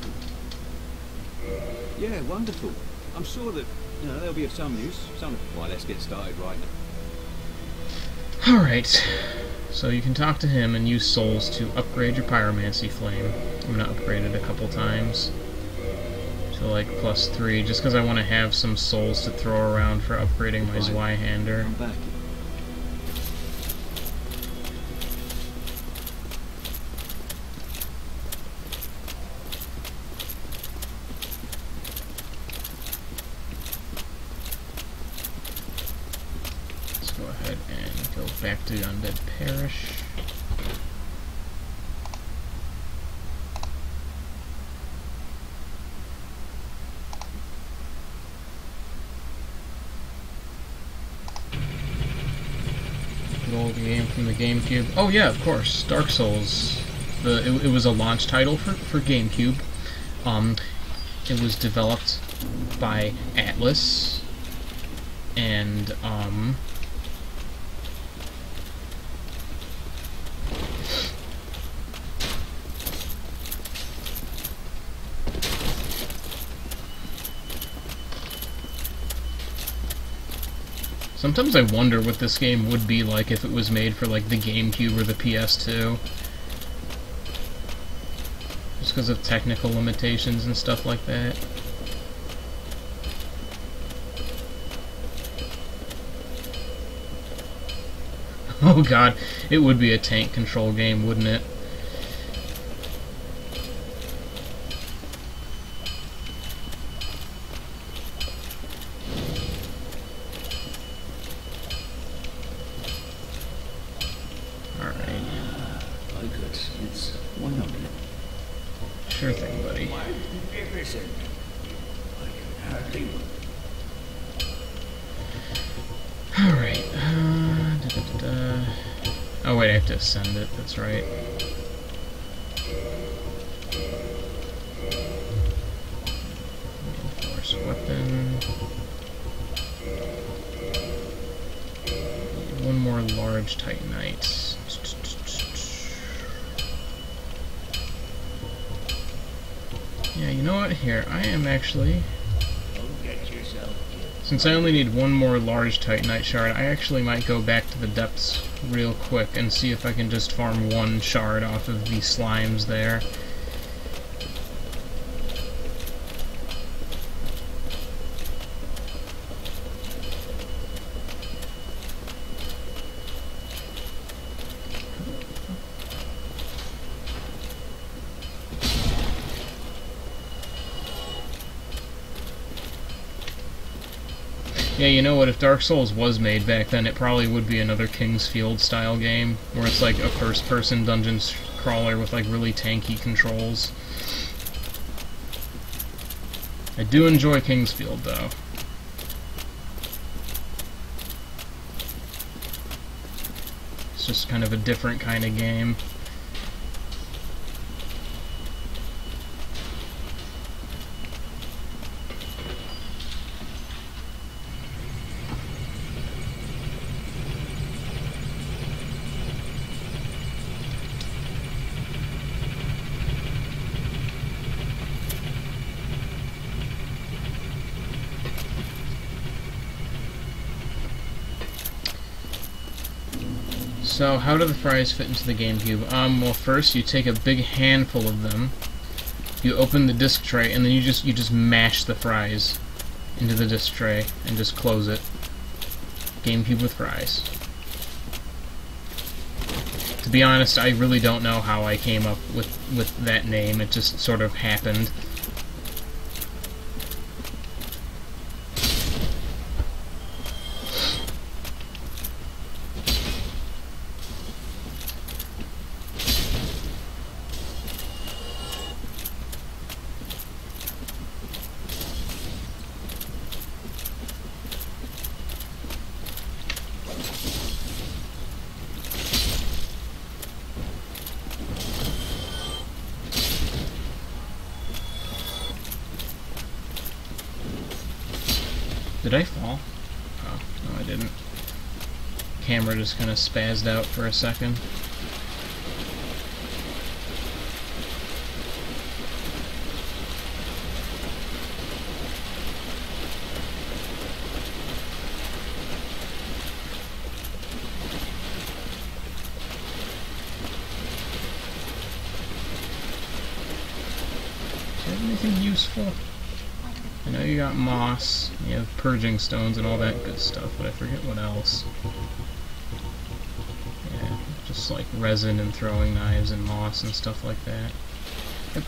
Yeah, wonderful. I'm sure that, you know, they'll be of some use. Well, let's get started right now. Alright. So you can talk to him and use souls to upgrade your pyromancy flame. I'm gonna upgrade it a couple times. To like +3, just because I want to have some souls to throw around for upgrading my Zweihander. I'm back. Let's go ahead and go back to Undead Parish. Old game from the GameCube. Oh yeah, of course, Dark Souls. It was a launch title for GameCube. It was developed by Atlas, and sometimes I wonder what this game would be like if it was made for, like, the GameCube or the PS2. Just because of technical limitations and stuff like that. Oh god, it would be a tank control game, wouldn't it? Sure thing, buddy. Alright, oh wait, I have to ascend it, that's right. Reinforced weapon. One more large Titanite. Yeah, you know what? Here, I am actually... Since I only need one more large Titanite shard, I actually might go back to the depths real quick and see if I can just farm one shard off of the slimes there. Yeah, you know what, if Dark Souls was made back then, it probably would be another Kingsfield style game, where it's like a first-person dungeon crawler with like really tanky controls. I do enjoy Kingsfield, though. It's just kind of a different kind of game. So, how do the fries fit into the GameCube? Well, first you take a big handful of them, you open the disc tray, and then you just mash the fries into the disc tray and just close it. GameCube with fries. To be honest, I really don't know how I came up with that name. It just sort of happened. Did I fall? Oh, no I didn't. Camera just kind of spazzed out for a second. Do you have anything useful? I know you got moss, you have purging stones and all that good stuff, but I forget what else. Yeah, just like resin and throwing knives and moss and stuff like that. Yep.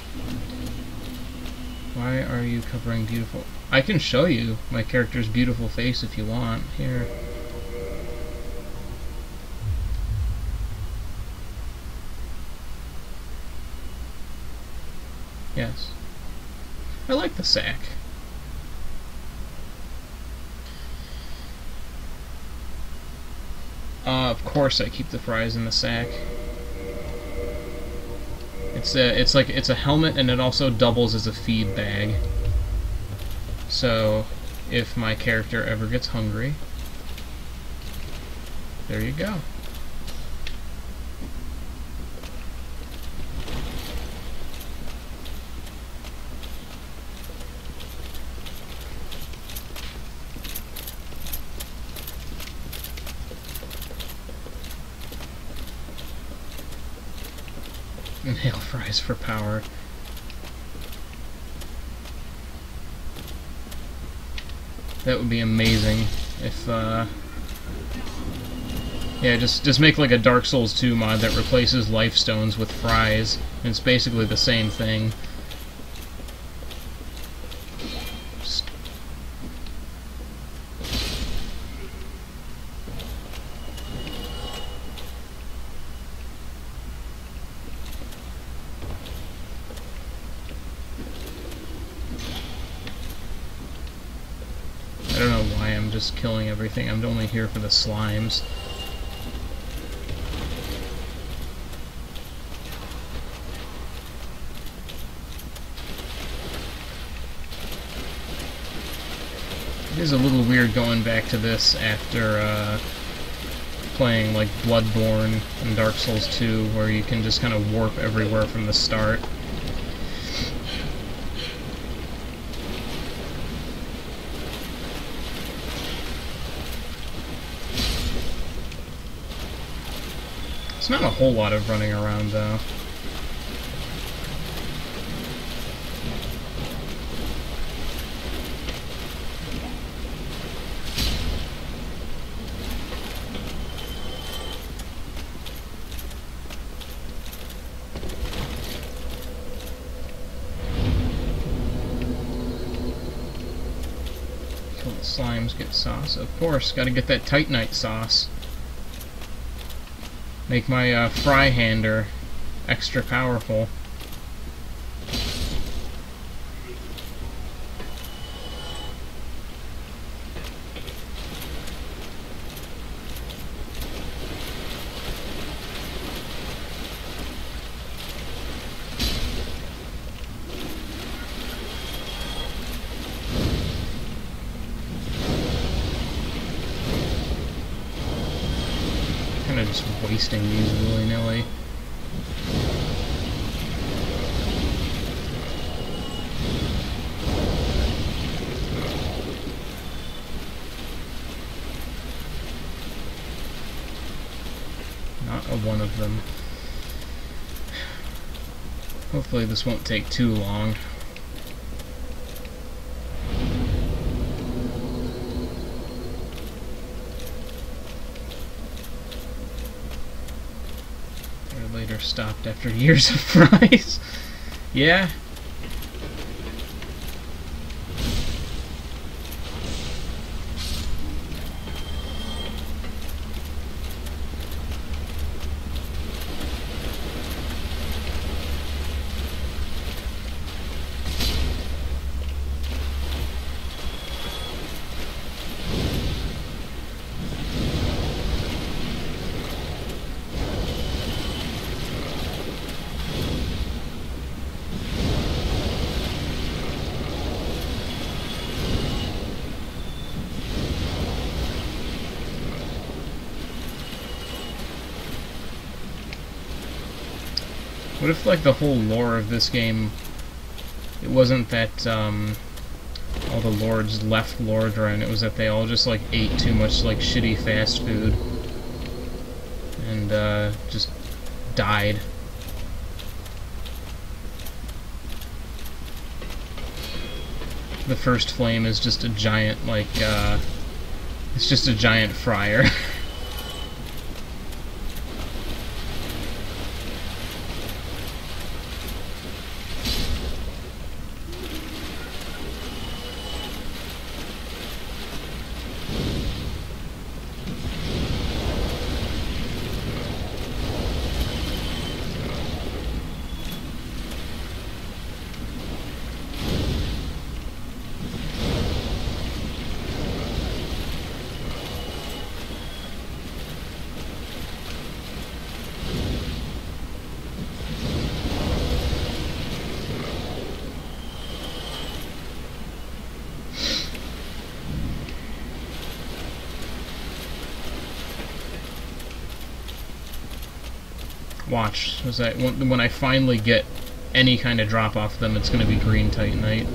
Why are you covering beautiful... I can show you my character's beautiful face if you want. Here. Yes. I like the sack. Of course I keep the fries in the sack. It's a helmet, and it also doubles as a feed bag. So if my character ever gets hungry, there you go. Nail fries for power. That would be amazing if, yeah, just make like a Dark Souls 2 mod that replaces life stones with fries. And it's basically the same thing. I don't know why I'm just killing everything. I'm only here for the slimes. It is a little weird going back to this after playing like Bloodborne and Dark Souls 2, where you can just kind of warp everywhere from the start. It's not a whole lot of running around, though. Kill the slimes, get sauce. Of course, gotta get that Titanite sauce. Make my fry hander extra powerful. Kind of just wasting these willy-nilly. Not a one of them. Hopefully this won't take too long. They're later stopped after years of fries. Yeah. What if, like, the whole lore of this game, it wasn't that, all the lords left Lordran, it was that they all just, like, ate too much, like, shitty fast food, and, just died. The first flame is just a giant, like, it's just a giant fryer. Watch, was that when I finally get any kind of drop off them, it's going to be green titanite.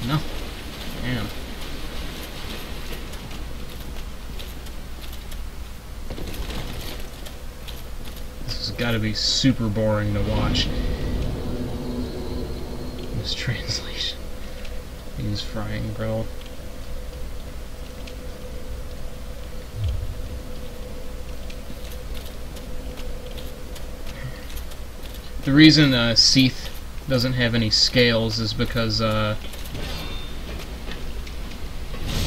No. Damn. This has got to be super boring to watch. This translation. Use frying grill. The reason Seath doesn't have any scales is because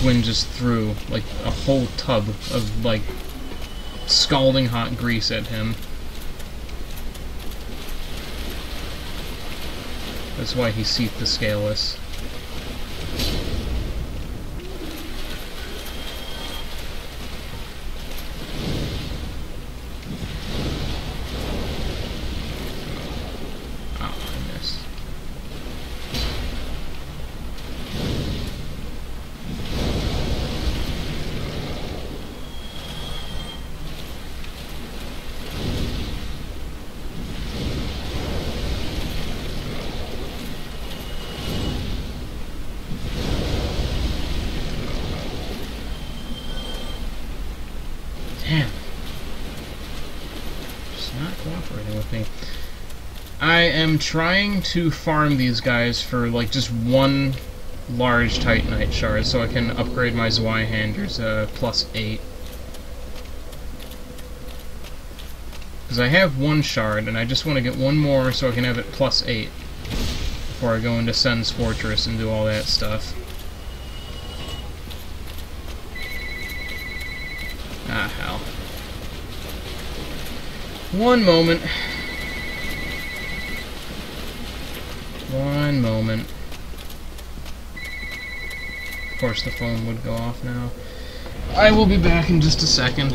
Gwyn just threw like a whole tub of like scalding hot grease at him. That's why he Seathed the Scaleless. Damn. Just not cooperating with me. I am trying to farm these guys for, like, just one large Titanite shard so I can upgrade my Zweihander's +8. Because I have one shard, and I just want to get one more so I can have it +8. before I go into Sen's Fortress and do all that stuff. Ah, hell. One moment. One moment. Of course the phone would go off now. I will be back in just a second.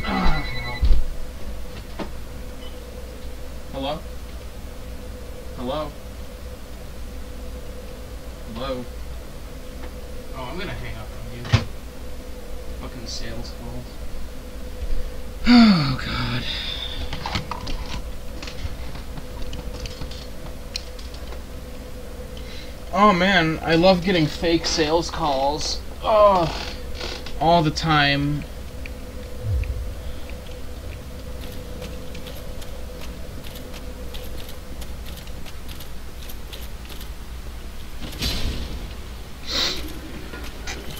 Ah, hell. Hello? Hello? Hello? Oh, I'm gonna hang up on you. Fucking sales calls. Oh, God. Oh, man, I love getting fake sales calls. Oh, all the time.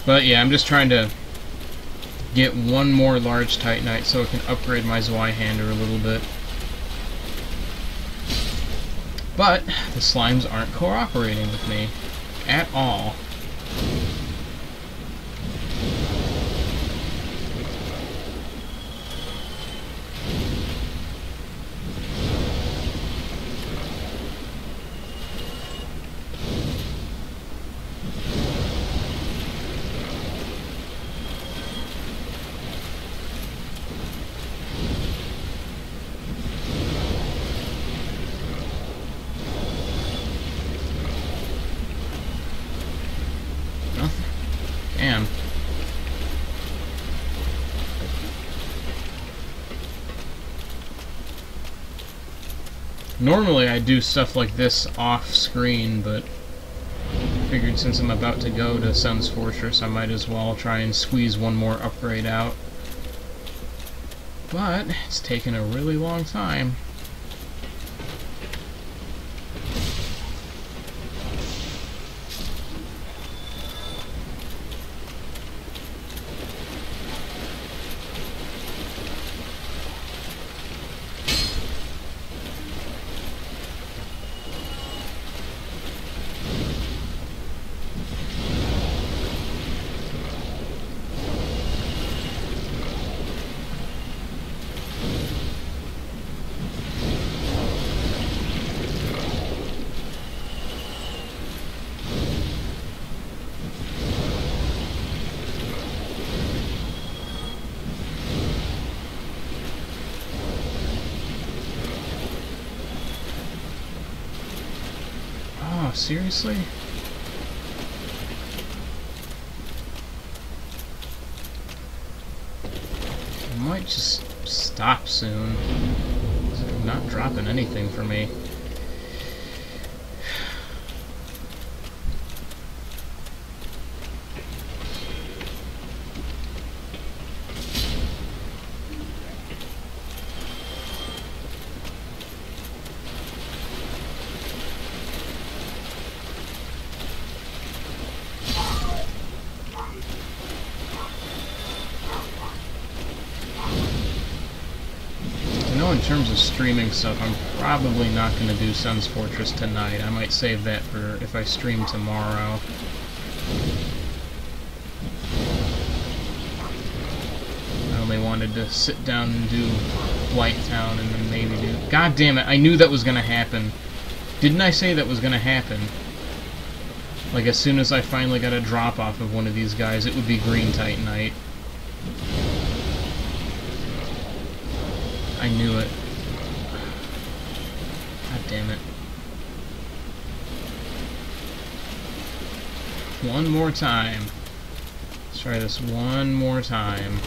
But yeah, I'm just trying to get one more large Titanite so I can upgrade my Zweihander a little bit. But the slimes aren't cooperating with me at all. Damn. Normally I do stuff like this off screen, but figured since I'm about to go to Sen's Fortress I might as well try and squeeze one more upgrade out. But it's taken a really long time. Oh, seriously? I might just stop soon. They're not dropping anything for me. In terms of streaming stuff, I'm probably not going to do Sen's Fortress tonight. I might save that for if I stream tomorrow. I only wanted to sit down and do Blighttown and then maybe do... God damn it, I knew that was going to happen. Didn't I say that was going to happen? Like, as soon as I finally got a drop off of one of these guys, it would be green Titanite. I knew it. God damn it. One more time. Let's try this one more time.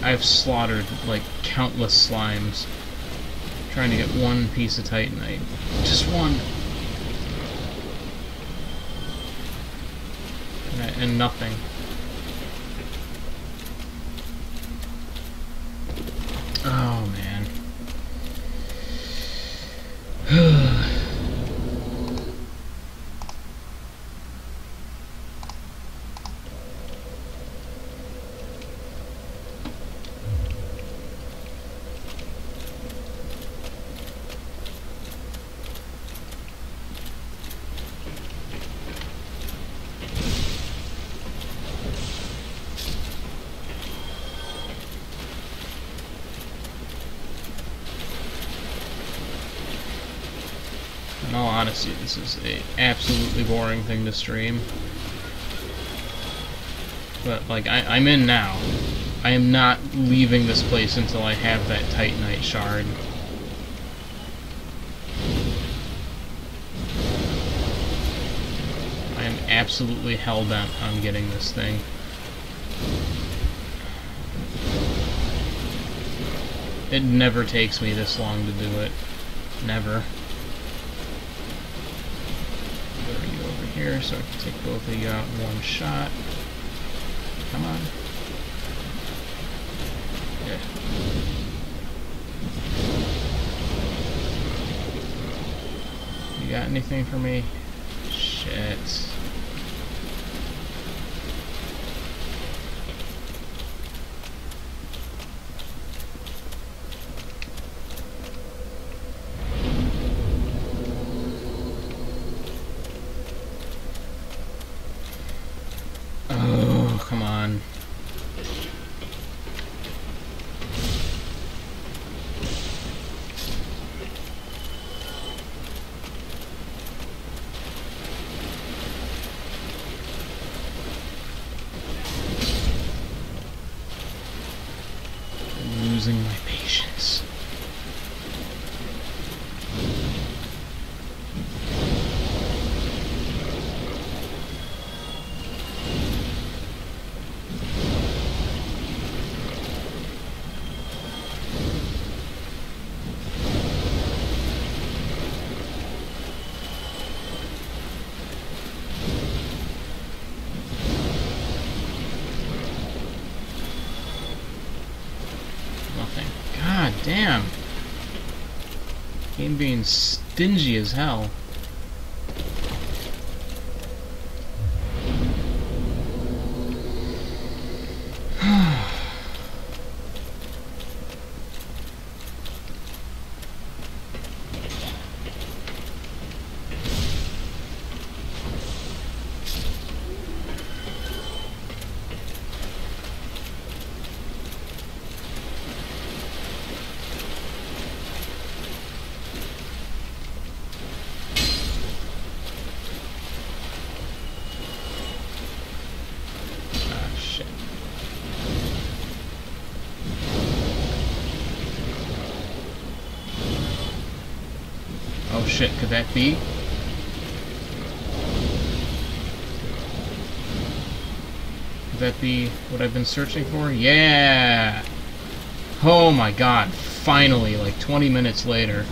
I've slaughtered like countless slimes trying to get one piece of titanite. Just one. And nothing. Oh man. In all honesty, this is a absolutely boring thing to stream. But, like, I'm in now. I am not leaving this place until I have that titanite shard. I am absolutely hell-bent on getting this thing. It never takes me this long to do it. Never. Here, so I can take both of you out in one shot. Come on. Yeah. You got anything for me? Shit. Come on. I'm losing my patience. God damn. Game being stingy as hell. Oh shit, could that be? Could that be what I've been searching for? Yeah! Oh my god, finally, like 20 minutes later.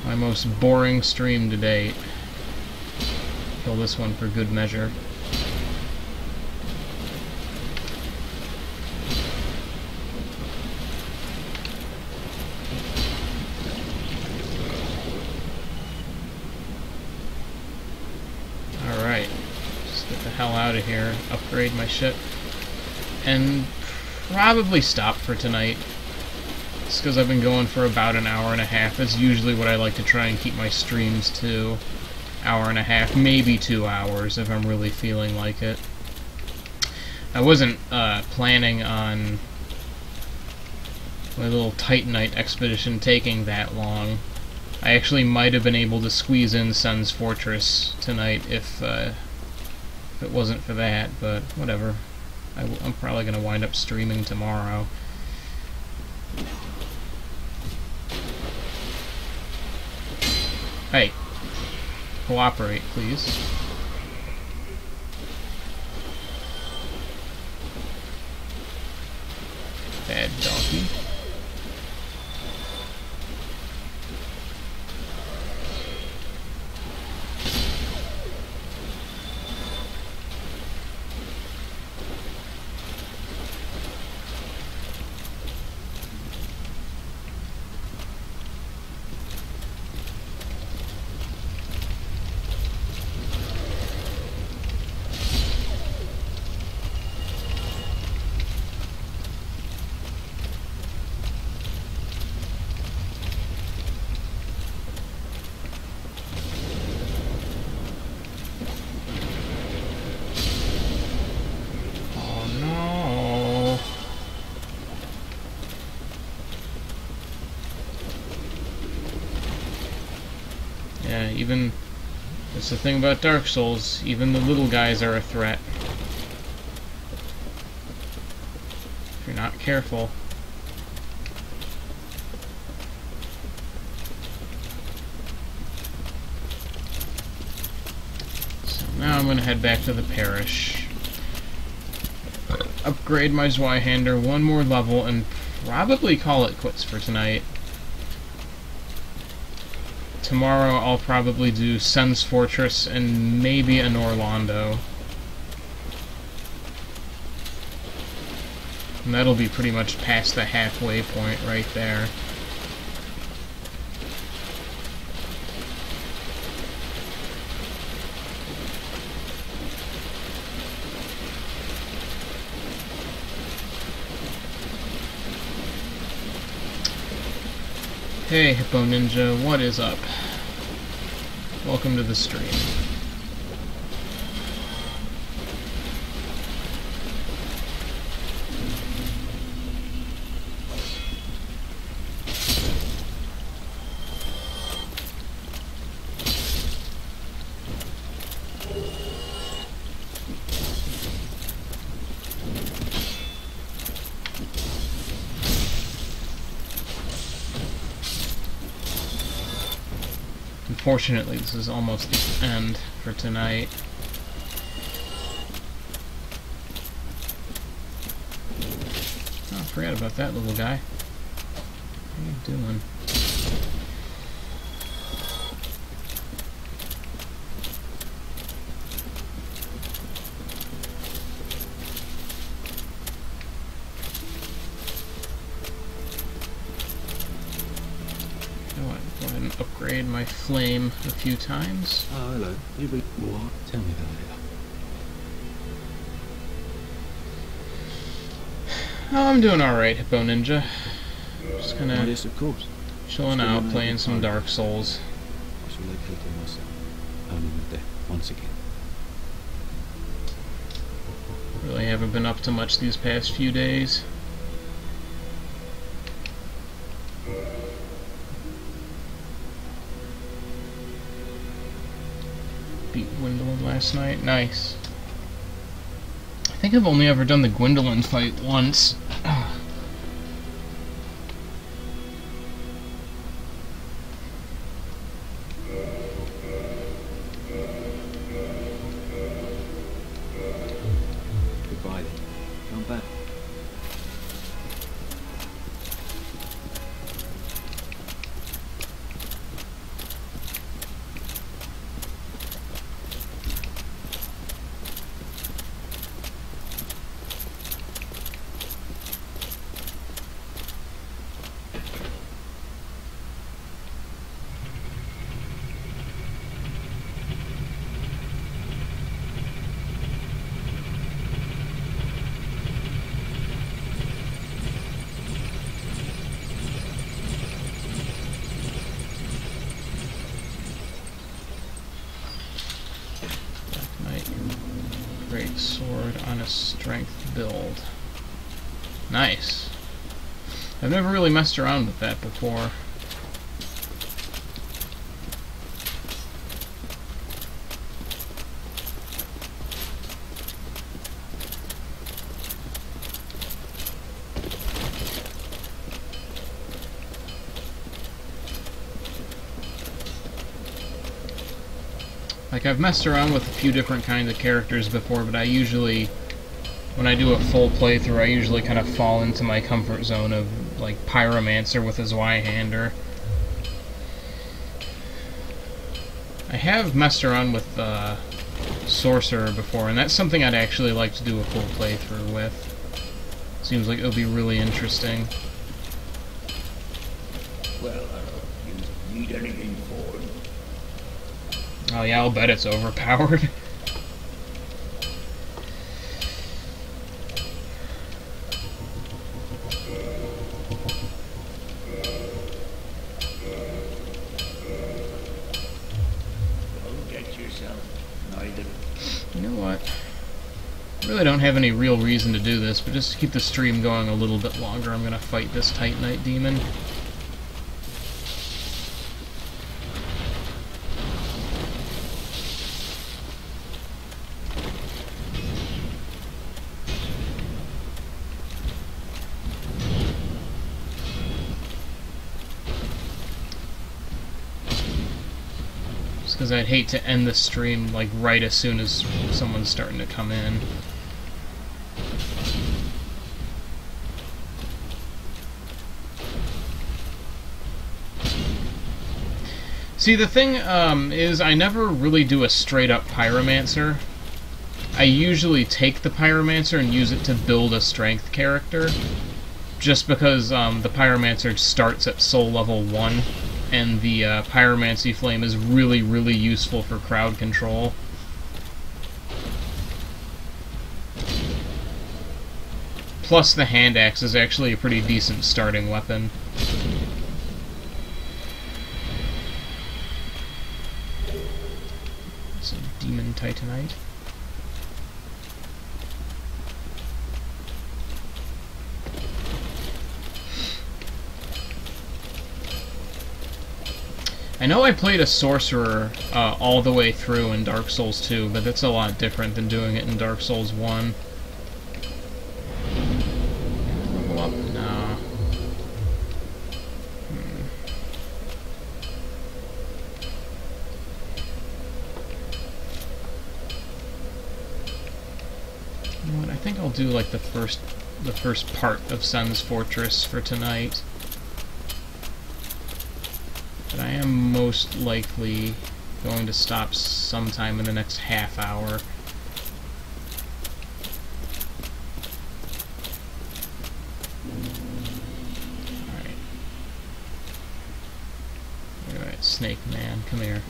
My most boring stream to date. Kill this one for good measure. Hell out of here, upgrade my ship, and probably stop for tonight. It's because I've been going for about an hour and a half. That's usually what I like to try and keep my streams to. Hour and a half, maybe 2 hours if I'm really feeling like it. I wasn't planning on my little Titanite expedition taking that long. I actually might have been able to squeeze in Sen's Fortress tonight if it wasn't for that, but whatever. I'm probably going to wind up streaming tomorrow. Hey, cooperate, please. Yeah, even... That's the thing about Dark Souls. Even the little guys are a threat. If you're not careful. So now I'm going to head back to the parish. Upgrade my Zweihander one more level and probably call it quits for tonight. Tomorrow I'll probably do Sen's Fortress and maybe an Orlando. And that'll be pretty much past the halfway point right there. Hey Hippo Ninja, what is up? Welcome to the stream. Unfortunately, this is almost the end for tonight. Oh, I forgot about that little guy. How you doing? Upgrade my flame a few times. Oh, hello. You be what? Tell me about it. Oh, I'm doing alright, Hippo Ninja. Just Oh, kinda yes, of course. chilling out, playing some Dark Souls. I shall locate him myself. Only with death once again. Really haven't been up to much these past few days. Beat Gwendolyn last night. Nice. I think I've only ever done the Gwendolyn fight once. Goodbye then. Come back. Great sword on a strength build. Nice. I've never really messed around with that before. Like, I've messed around with a few different kinds of characters before, but I usually, when I do a full playthrough, I usually kind of fall into my comfort zone of, like, Pyromancer with a Zweihander. I have messed around with Sorcerer before, and that's something I'd actually like to do a full playthrough with. Seems like it'll be really interesting. Well, you need anything for it? Oh yeah, I'll bet it's overpowered. Don't get yourself neither. You know what? I really don't have any real reason to do this, but just to keep the stream going a little bit longer, I'm gonna fight this Titanite demon. because I'd hate to end the stream like right as soon as someone's starting to come in. See, the thing is I never really do a straight-up Pyromancer. I usually take the Pyromancer and use it to build a strength character, just because the Pyromancer starts at soul level 1, and the Pyromancy Flame is really, really useful for crowd control. Plus, the hand axe is actually a pretty decent starting weapon. Some Demon Titanite. I know I played a Sorcerer all the way through in Dark Souls 2, but that's a lot different than doing it in Dark Souls 1. Level up? No. You know what, I think I'll do like the first part of Sen's Fortress for tonight. But I am most likely going to stop sometime in the next half hour. Alright, Snake Man, come here.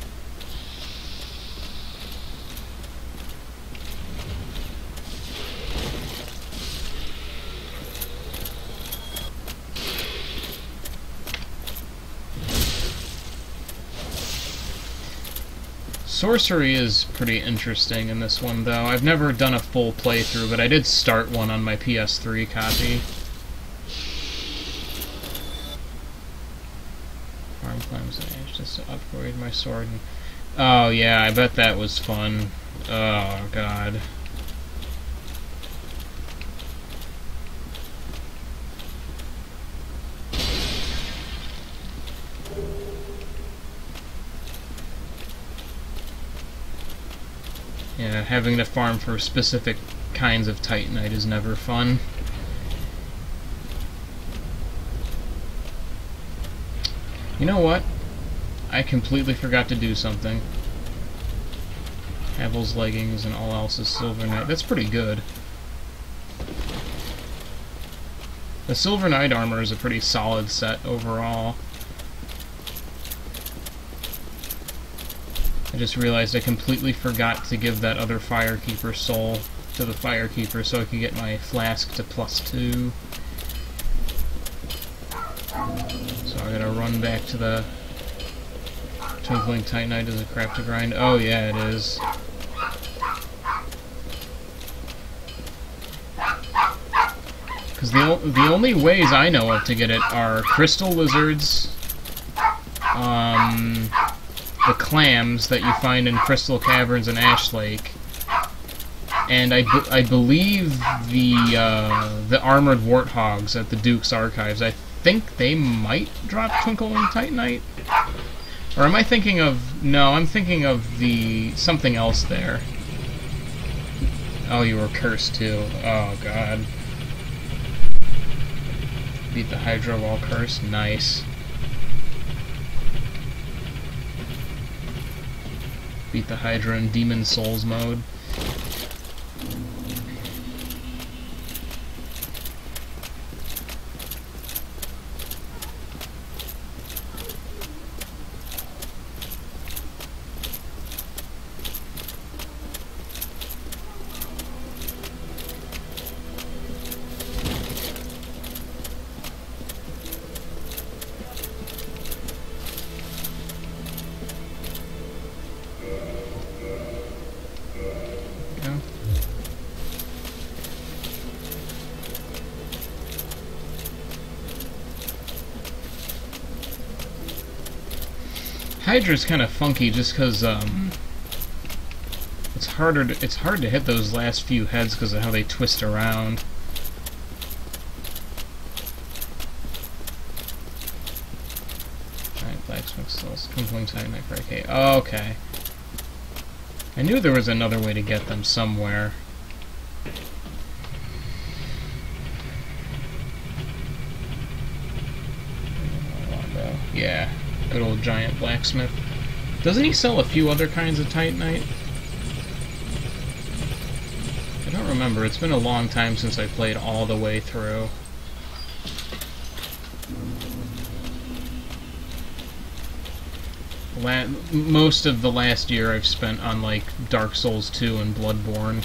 Sorcery is pretty interesting in this one, though. I've never done a full playthrough, but I did start one on my PS3 copy. Farm Clams Edge, just to upgrade my sword. Oh yeah, I bet that was fun. Oh god. Yeah, having to farm for specific kinds of Titanite is never fun. You know what? I completely forgot to do something. Havel's leggings and all else is Silver Knight. That's pretty good. The Silver Knight armor is a pretty solid set overall. I just realized I completely forgot to give that other Firekeeper soul to the Firekeeper so I could get my flask to +2. So I gotta run back to the Twinkling Titanite as a crap to grind. Oh yeah, it is. Because the only ways I know of to get it are Crystal Lizards, the clams that you find in Crystal Caverns and Ash Lake, and I believe the armored warthogs at the Duke's Archives. I think they might drop Twinkling Titanite, or am I thinking of? No, I'm thinking of something else there. Oh, you were cursed too. Oh god. Beat the Hydra while cursed. Nice. Beat the Hydra in Demon Souls mode. Hydra's kind of funky just because it's hard to hit those last few heads because of how they twist around. Alright, Blacksmith Souls, Twinkling Titanite for AK. Oh, okay. I knew there was another way to get them somewhere. Yeah, good old giant blacksmith. Doesn't he sell a few other kinds of titanite? I don't remember. It's been a long time since I played all the way through. Most of the last year I've spent on like Dark Souls 2 and Bloodborne.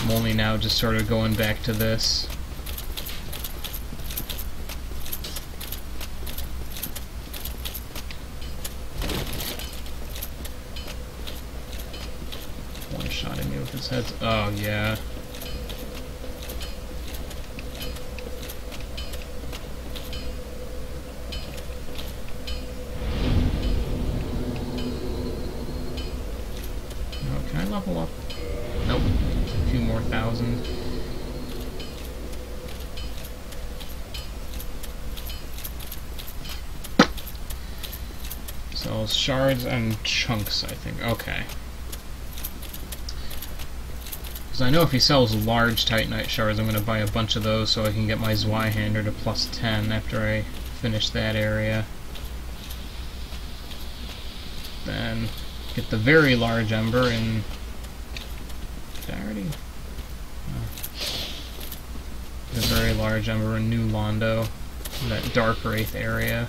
I'm only now just sort of going back to this. One shot at me with his head. Oh yeah. Can I level up? Nope. A few more thousand. Sells shards and chunks, I think. Okay. Because I know if he sells large titanite shards, I'm going to buy a bunch of those so I can get my Zweihander to plus 10 after I finish that area. Then get the very large ember in... Did I already? No. The very large ember in New Londo, that Dark Wraith area.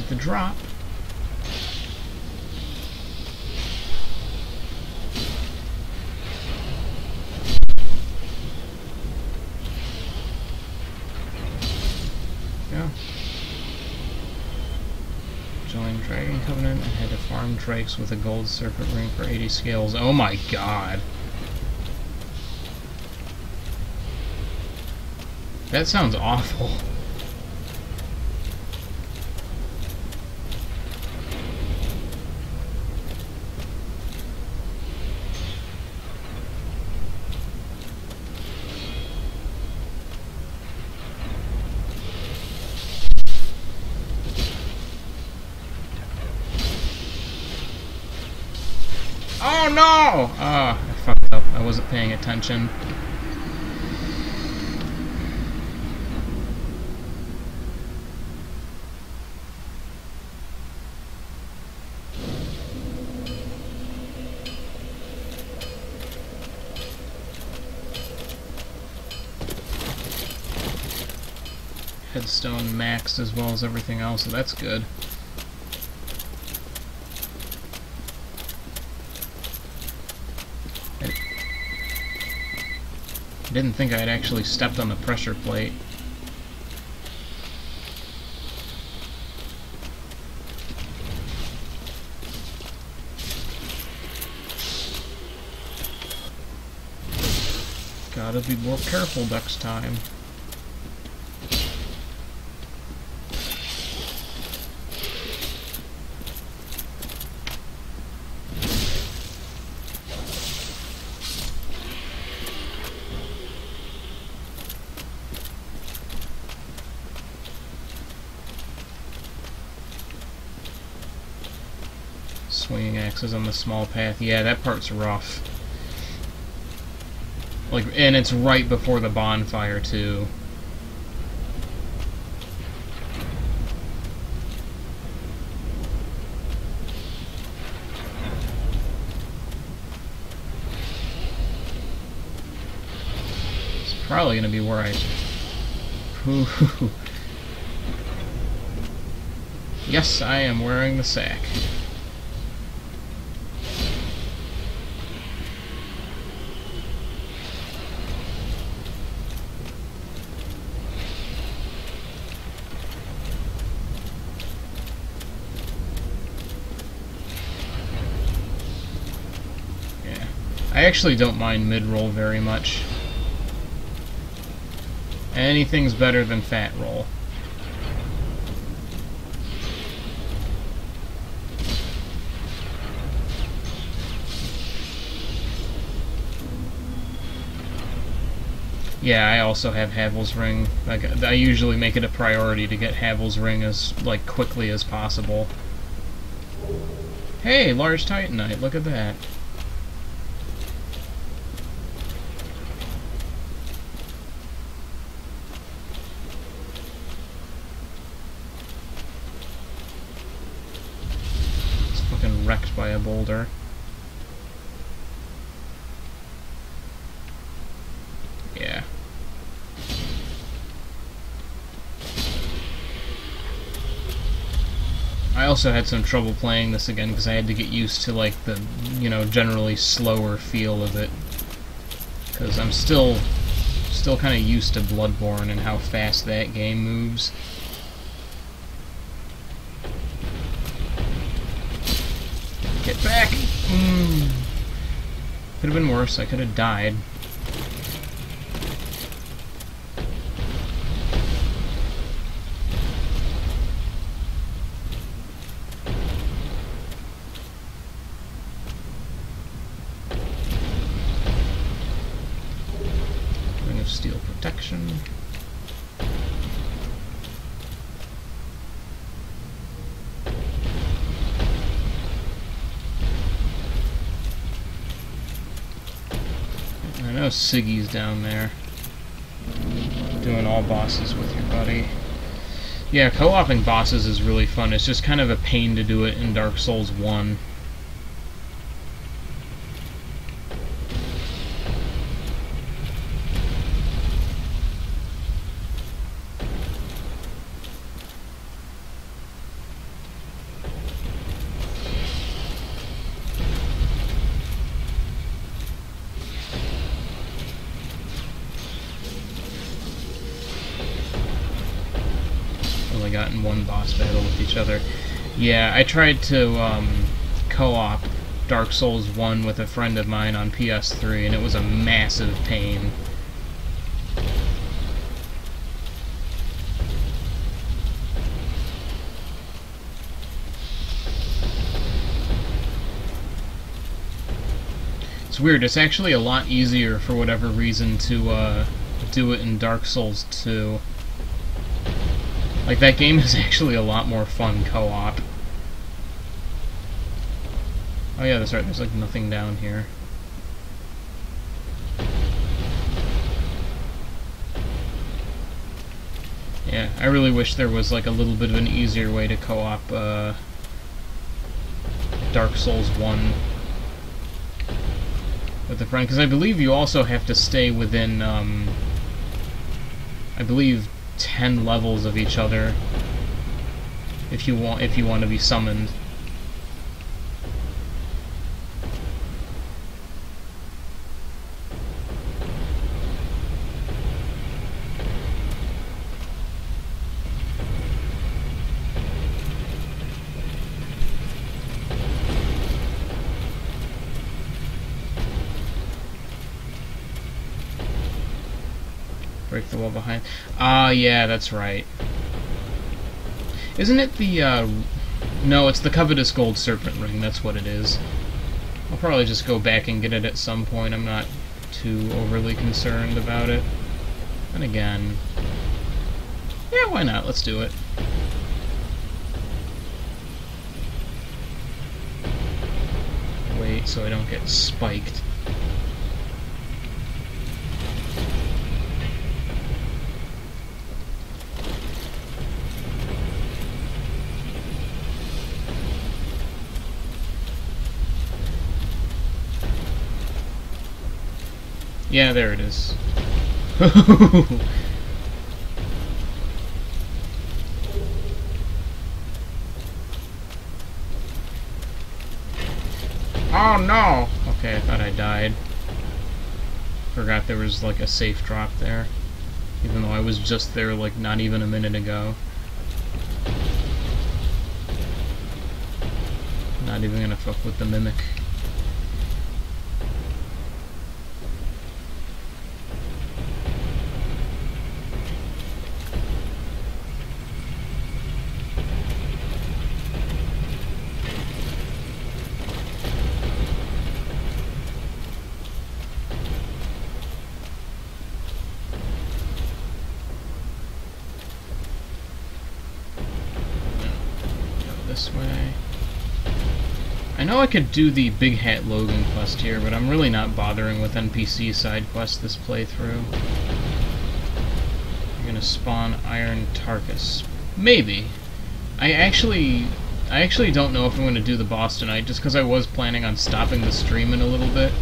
The drop. Yeah. Join Dragon Covenant and head to farm drakes with a gold serpent ring for 80 scales. Oh my god. That sounds awful. Oh no! Ah, I fucked up. I wasn't paying attention. Headstone maxed as well as everything else, so that's good. I didn't think I had actually stepped on the pressure plate. Gotta be more careful next time. Swinging axes on the small path. Yeah, that part's rough. Like, and it's right before the bonfire, too. It's probably gonna be where I... Ooh. Yes, I am wearing the sack. I actually don't mind mid-roll very much. Anything's better than fat roll. Yeah, I also have Havel's Ring. I usually make it a priority to get Havel's Ring as quickly as possible. Hey, large Titanite, look at that. It's fucking wrecked by a boulder. Yeah. I also had some trouble playing this again because I had to get used to the, generally slower feel of it. Because I'm still kind of used to Bloodborne and how fast that game moves. Get back! Could have been worse. I could have died. Ring of Steel Protection. I know Siggy's down there, doing all bosses with your buddy. Yeah, co-oping bosses is really fun. It's just kind of a pain to do it in Dark Souls 1. Gotten one boss battle with each other. Yeah, I tried to co-op Dark Souls 1 with a friend of mine on PS3, and it was a massive pain. It's weird, it's actually a lot easier for whatever reason to do it in Dark Souls 2. That game is actually a lot more fun co-op. Oh yeah, that's right, there's nothing down here. Yeah, I really wish there was a little bit of an easier way to co-op Dark Souls 1 with a friend, because I believe you also have to stay within, I believe, 10 levels of each other if you want to be summoned. Break the wall behind. Ah, yeah, that's right. Isn't it the, no, it's the Covetous Gold Serpent Ring, that's what it is. I'll probably just go back and get it at some point, I'm not too overly concerned about it. And again... yeah, why not? Let's do it. Wait, so I don't get spiked. Yeah, there it is. Oh no! Okay, I thought I died. Forgot there was a safe drop there. Even though I was just there not even a minute ago. Not even gonna fuck with the mimic. this way. I know I could do the Big Hat Logan quest here, but I'm really not bothering with NPC side quests this playthrough. You're gonna spawn Iron Tarkus. Maybe. I actually don't know if I'm gonna do the boss tonight, just because I was planning on stopping the stream in a little bit.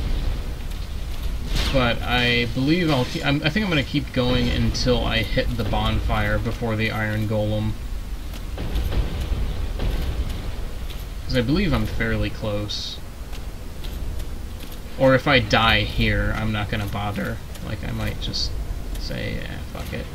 But I believe I think I'm gonna keep going until I hit the bonfire before the Iron Golem. Because I believe I'm fairly close. Or if I die here, I'm not gonna bother. Like, I might just say, fuck it.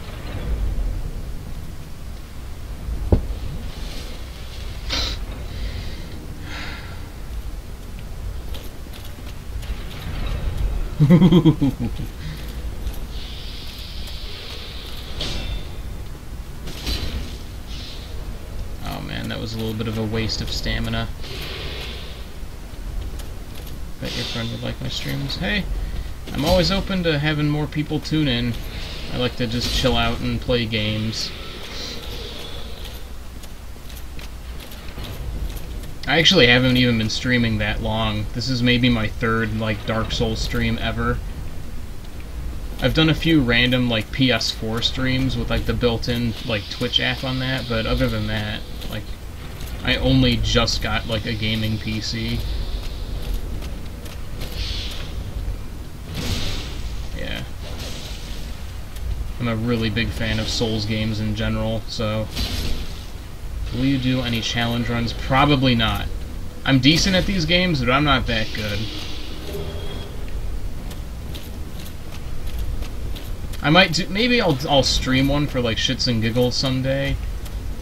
Oh man, that was a little bit of a waste of stamina. Bet your friend would like my streams. Hey, I'm always open to having more people tune in. I like to just chill out and play games. I actually haven't even been streaming that long. This is maybe my third, like, Dark Souls stream ever. I've done a few random, like, PS4 streams with, like, the built-in, like, Twitch app on that, but other than that, like, I only just got, like, a gaming PC. Yeah. I'm a really big fan of Souls games in general, so... Will you do any challenge runs? Probably not. I'm decent at these games, but I'm not that good. I might do, maybe I'll stream one for like shits and giggles someday,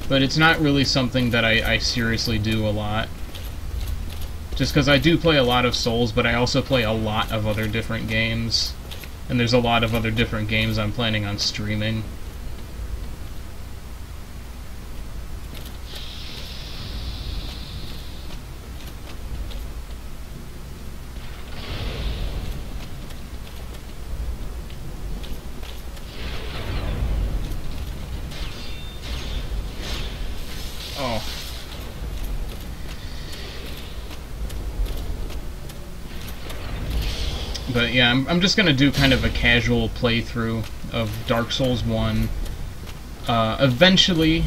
but it's not really something that I seriously do a lot. Just because I do play a lot of Souls, but I also play a lot of other different games, and there's a lot of other different games I'm planning on streaming. Oh. But yeah, I'm just gonna do kind of a casual playthrough of Dark Souls 1. Eventually,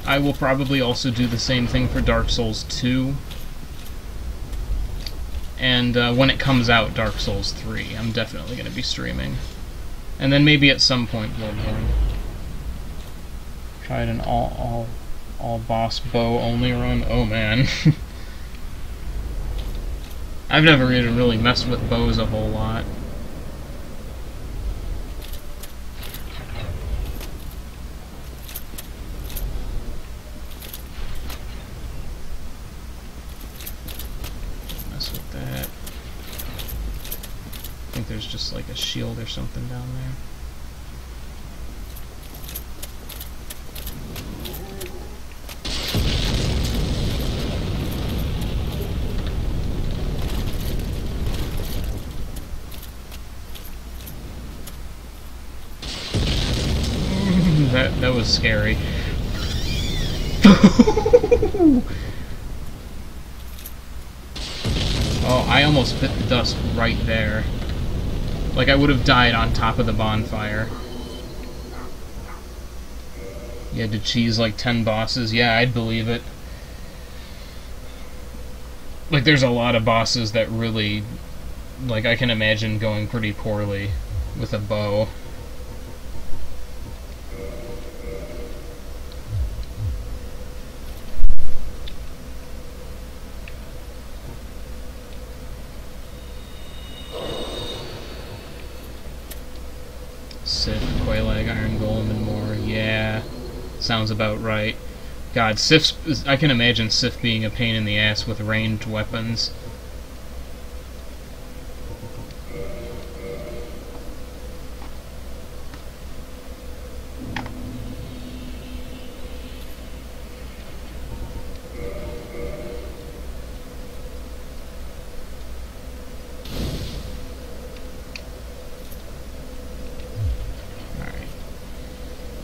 I will probably also do the same thing for Dark Souls 2. And when it comes out, Dark Souls 3, I'm definitely gonna be streaming. And then maybe at some point, Bloodborne. Tried an all boss bow only run. Oh man. I've never even really messed with bows a whole lot. Mess with that. I think there's just like a shield or something down there. That was scary. Oh, I almost bit the dust right there. Like I would have died on top of the bonfire. You had to cheese like 10 bosses? Yeah, I'd believe it. Like there's a lot of bosses that really, like I can imagine going pretty poorly with a bow. Sif, Quailag, Iron Golem, and more. Yeah, sounds about right. God, Sif's... I can imagine Sif being a pain in the ass with ranged weapons.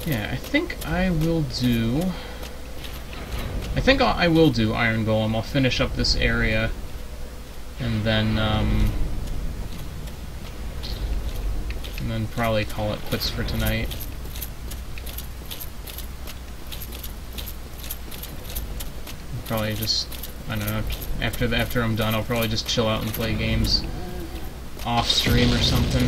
Yeah, I think I will do... I think I will do Iron Golem. I'll finish up this area, and then probably call it quits for tonight. Probably just, I don't know, after I'm done, I'll probably just chill out and play games off stream or something.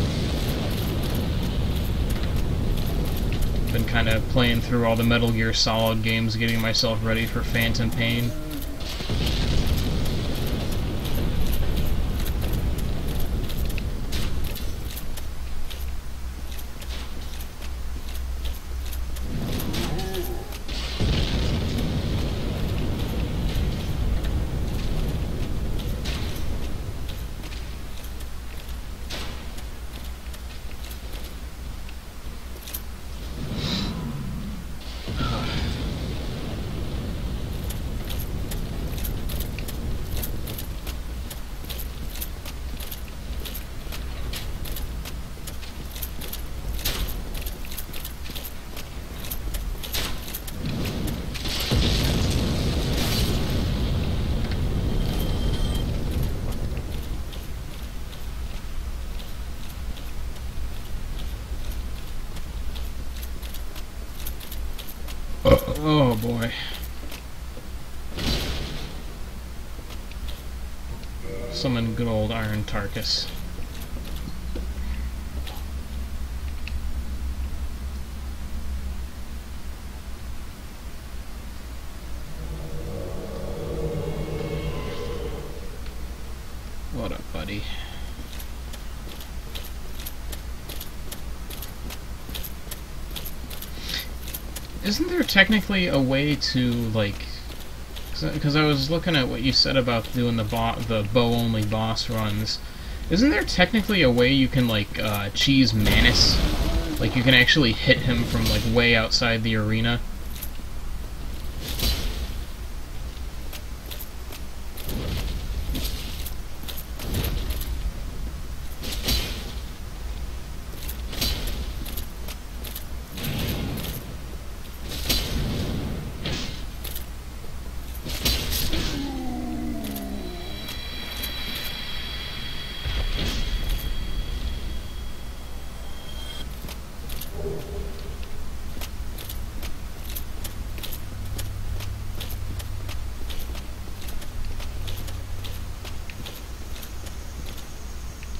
Been kind of playing through all the Metal Gear Solid games, getting myself ready for Phantom Pain. Oh boy. Summon good old Iron Tarkus. What up, buddy? Isn't there technically a way to, like... Because I was looking at what you said about doing the bow-only boss runs. Isn't there technically a way you can, like, cheese Manus? Like, you can actually hit him from, like, way outside the arena?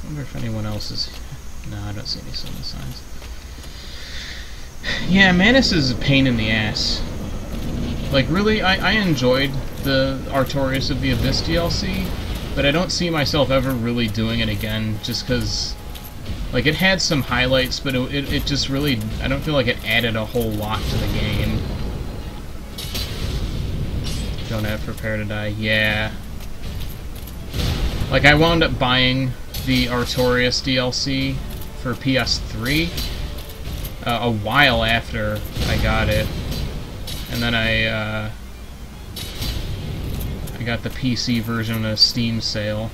I wonder if anyone else is... No, I don't see any summon signs. Yeah, Manus is a pain in the ass. Like, really, I enjoyed the Artorias of the Abyss DLC, but I don't see myself ever really doing it again, just because... Like, it had some highlights, but it just really... I don't feel like it added a whole lot to the game. Don't have Prepare to Die. Yeah. Like, I wound up buying the Artorias DLC for PS3 a while after I got it, and then I got the PC version on a Steam sale.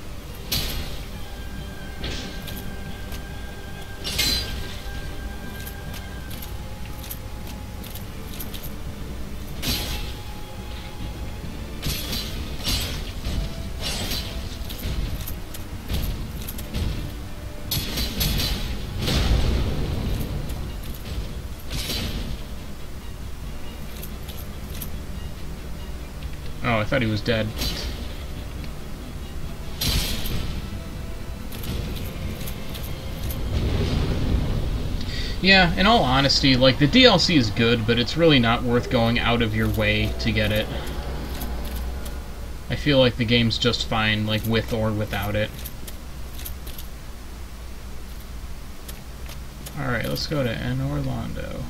Oh, I thought he was dead. Yeah, in all honesty, like, the DLC is good, but it's really not worth going out of your way to get it. I feel like the game's just fine, like, with or without it. Alright, let's go to N. Orlando.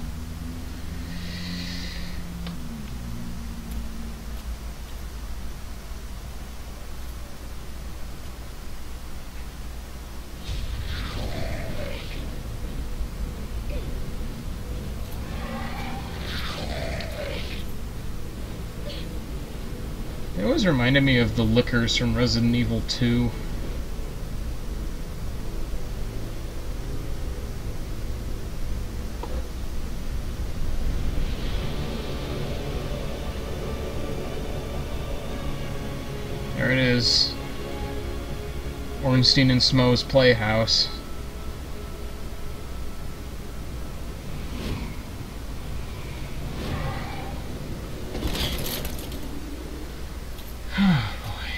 It always reminded me of the Lickers from Resident Evil 2. There it is. Ornstein and Smo's Playhouse. Oh boy.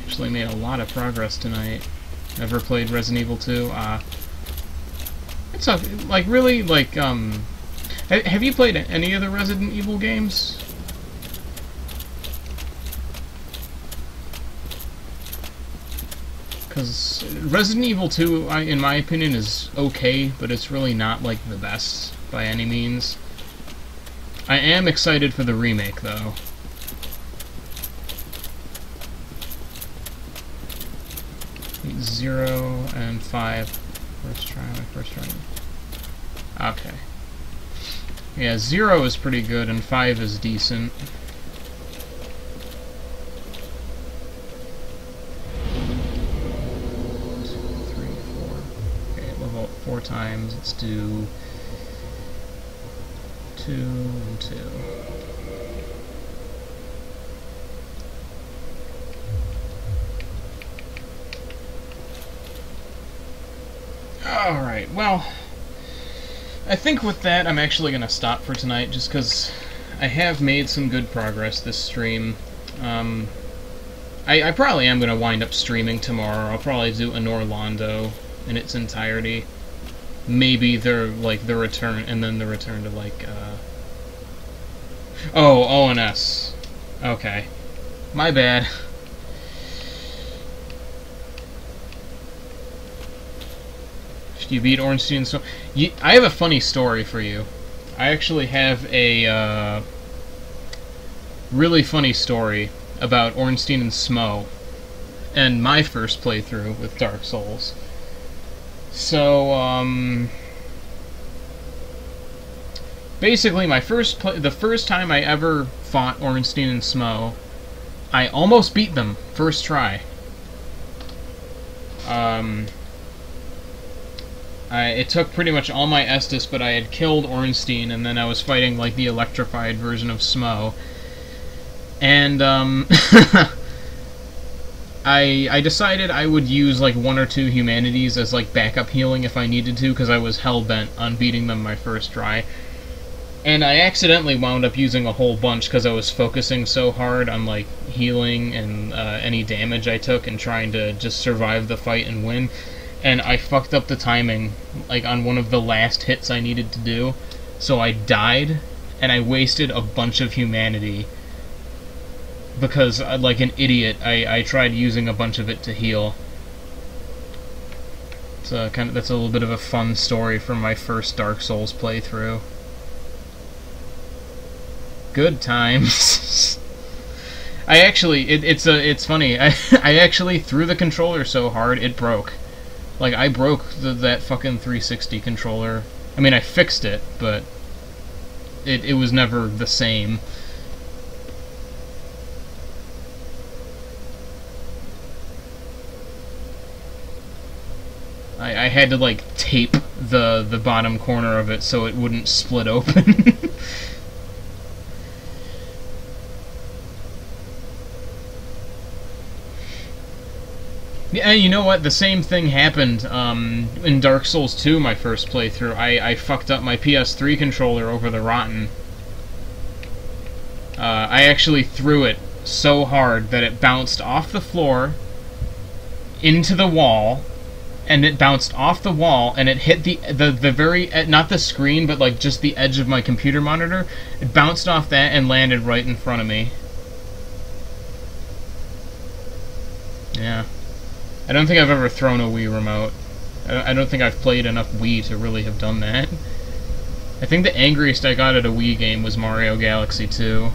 Actually made a lot of progress tonight. Never played Resident Evil 2. It's a, like, really, like, have you played any of the Resident Evil games? Because Resident Evil 2, in my opinion, is okay, but it's really not, like, the best by any means. I am excited for the remake, though. Zero and 5. First try, my first try. Okay. Yeah, 0 is pretty good, and 5 is decent. Level up 4 times. Let's do 2 and 2. Alright, well, I think with that I'm actually going to stop for tonight, just because I have made some good progress this stream. I probably am going to wind up streaming tomorrow. I'll probably do an Orlando in its entirety. Maybe the return, and then the return to, like, oh, ONS. Okay. My bad. You beat Ornstein and Smough. I have a funny story for you. I actually have a really funny story about Ornstein and Smough and my first playthrough with Dark Souls. So, basically, the first time I ever fought Ornstein and Smough, I almost beat them first try. It took pretty much all my Estus, but I had killed Ornstein, and then I was fighting, like, the electrified version of Smough. And, I decided I would use, like, 1 or 2 humanities as, like, backup healing if I needed to, because I was hell-bent on beating them my first try. And I accidentally wound up using a whole bunch because I was focusing so hard on, like, healing and any damage I took and trying to just survive the fight and win. And I fucked up the timing, like, on one of the last hits I needed to do. So I died, and I wasted a bunch of humanity. Because, like an idiot, I tried using a bunch of it to heal. So that's a little bit of a fun story from my first Dark Souls playthrough. Good times. I actually, it's funny. I actually threw the controller so hard it broke. Like, I broke that fucking 360 controller. I mean, I fixed it, but it was never the same. I had to, like, tape the bottom corner of it so it wouldn't split open. Yeah, you know what? The same thing happened in Dark Souls 2, my first playthrough. I fucked up my PS3 controller over the rotten. I actually threw it so hard that it bounced off the floor into the wall, and it bounced off the wall, and it hit the very, not the screen, but like just the edge of my computer monitor. It bounced off that and landed right in front of me. Yeah. I don't think I've ever thrown a Wii remote. I don't think I've played enough Wii to really have done that. I think the angriest I got at a Wii game was Mario Galaxy 2.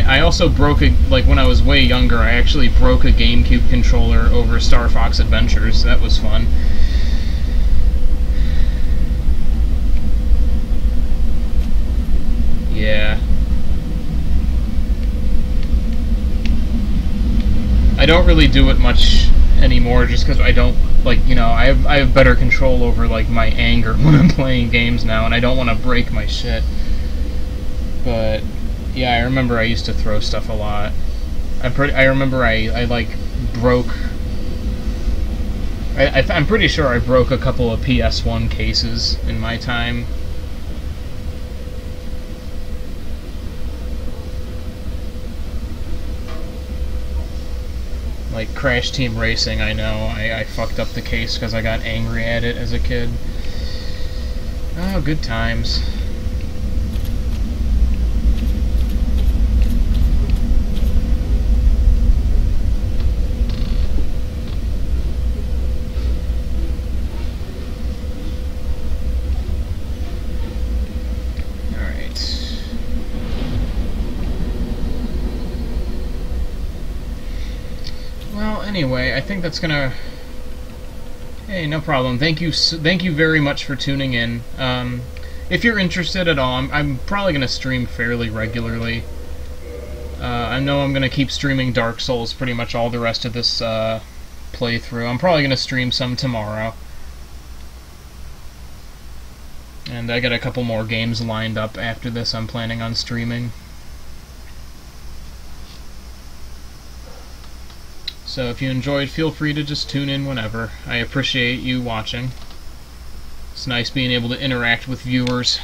I also broke like, when I was way younger, I actually broke a GameCube controller over Star Fox Adventures. That was fun. Yeah. don't really do it much anymore, just because I don't, like, you know, I have better control over, like, my anger when I'm playing games now, and I don't want to break my shit. But yeah, I remember I used to throw stuff a lot. I remember I like broke. I'm pretty sure I broke a couple of PS1 cases in my time. Like Crash Team Racing, I know. I fucked up the case because I got angry at it as a kid. Oh, good times. Well, anyway, I think that's gonna... Hey, no problem. Thank you very much for tuning in. If you're interested at all, I'm probably gonna stream fairly regularly. I know I'm gonna keep streaming Dark Souls pretty much all the rest of this playthrough. I'm probably gonna stream some tomorrow. And I got a couple more games lined up after this I'm planning on streaming. So if you enjoyed, feel free to just tune in whenever. I appreciate you watching. It's nice being able to interact with viewers.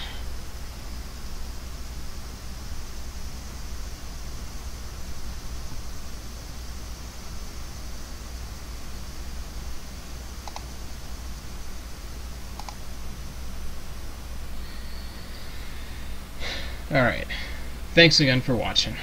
Alright. Thanks again for watching.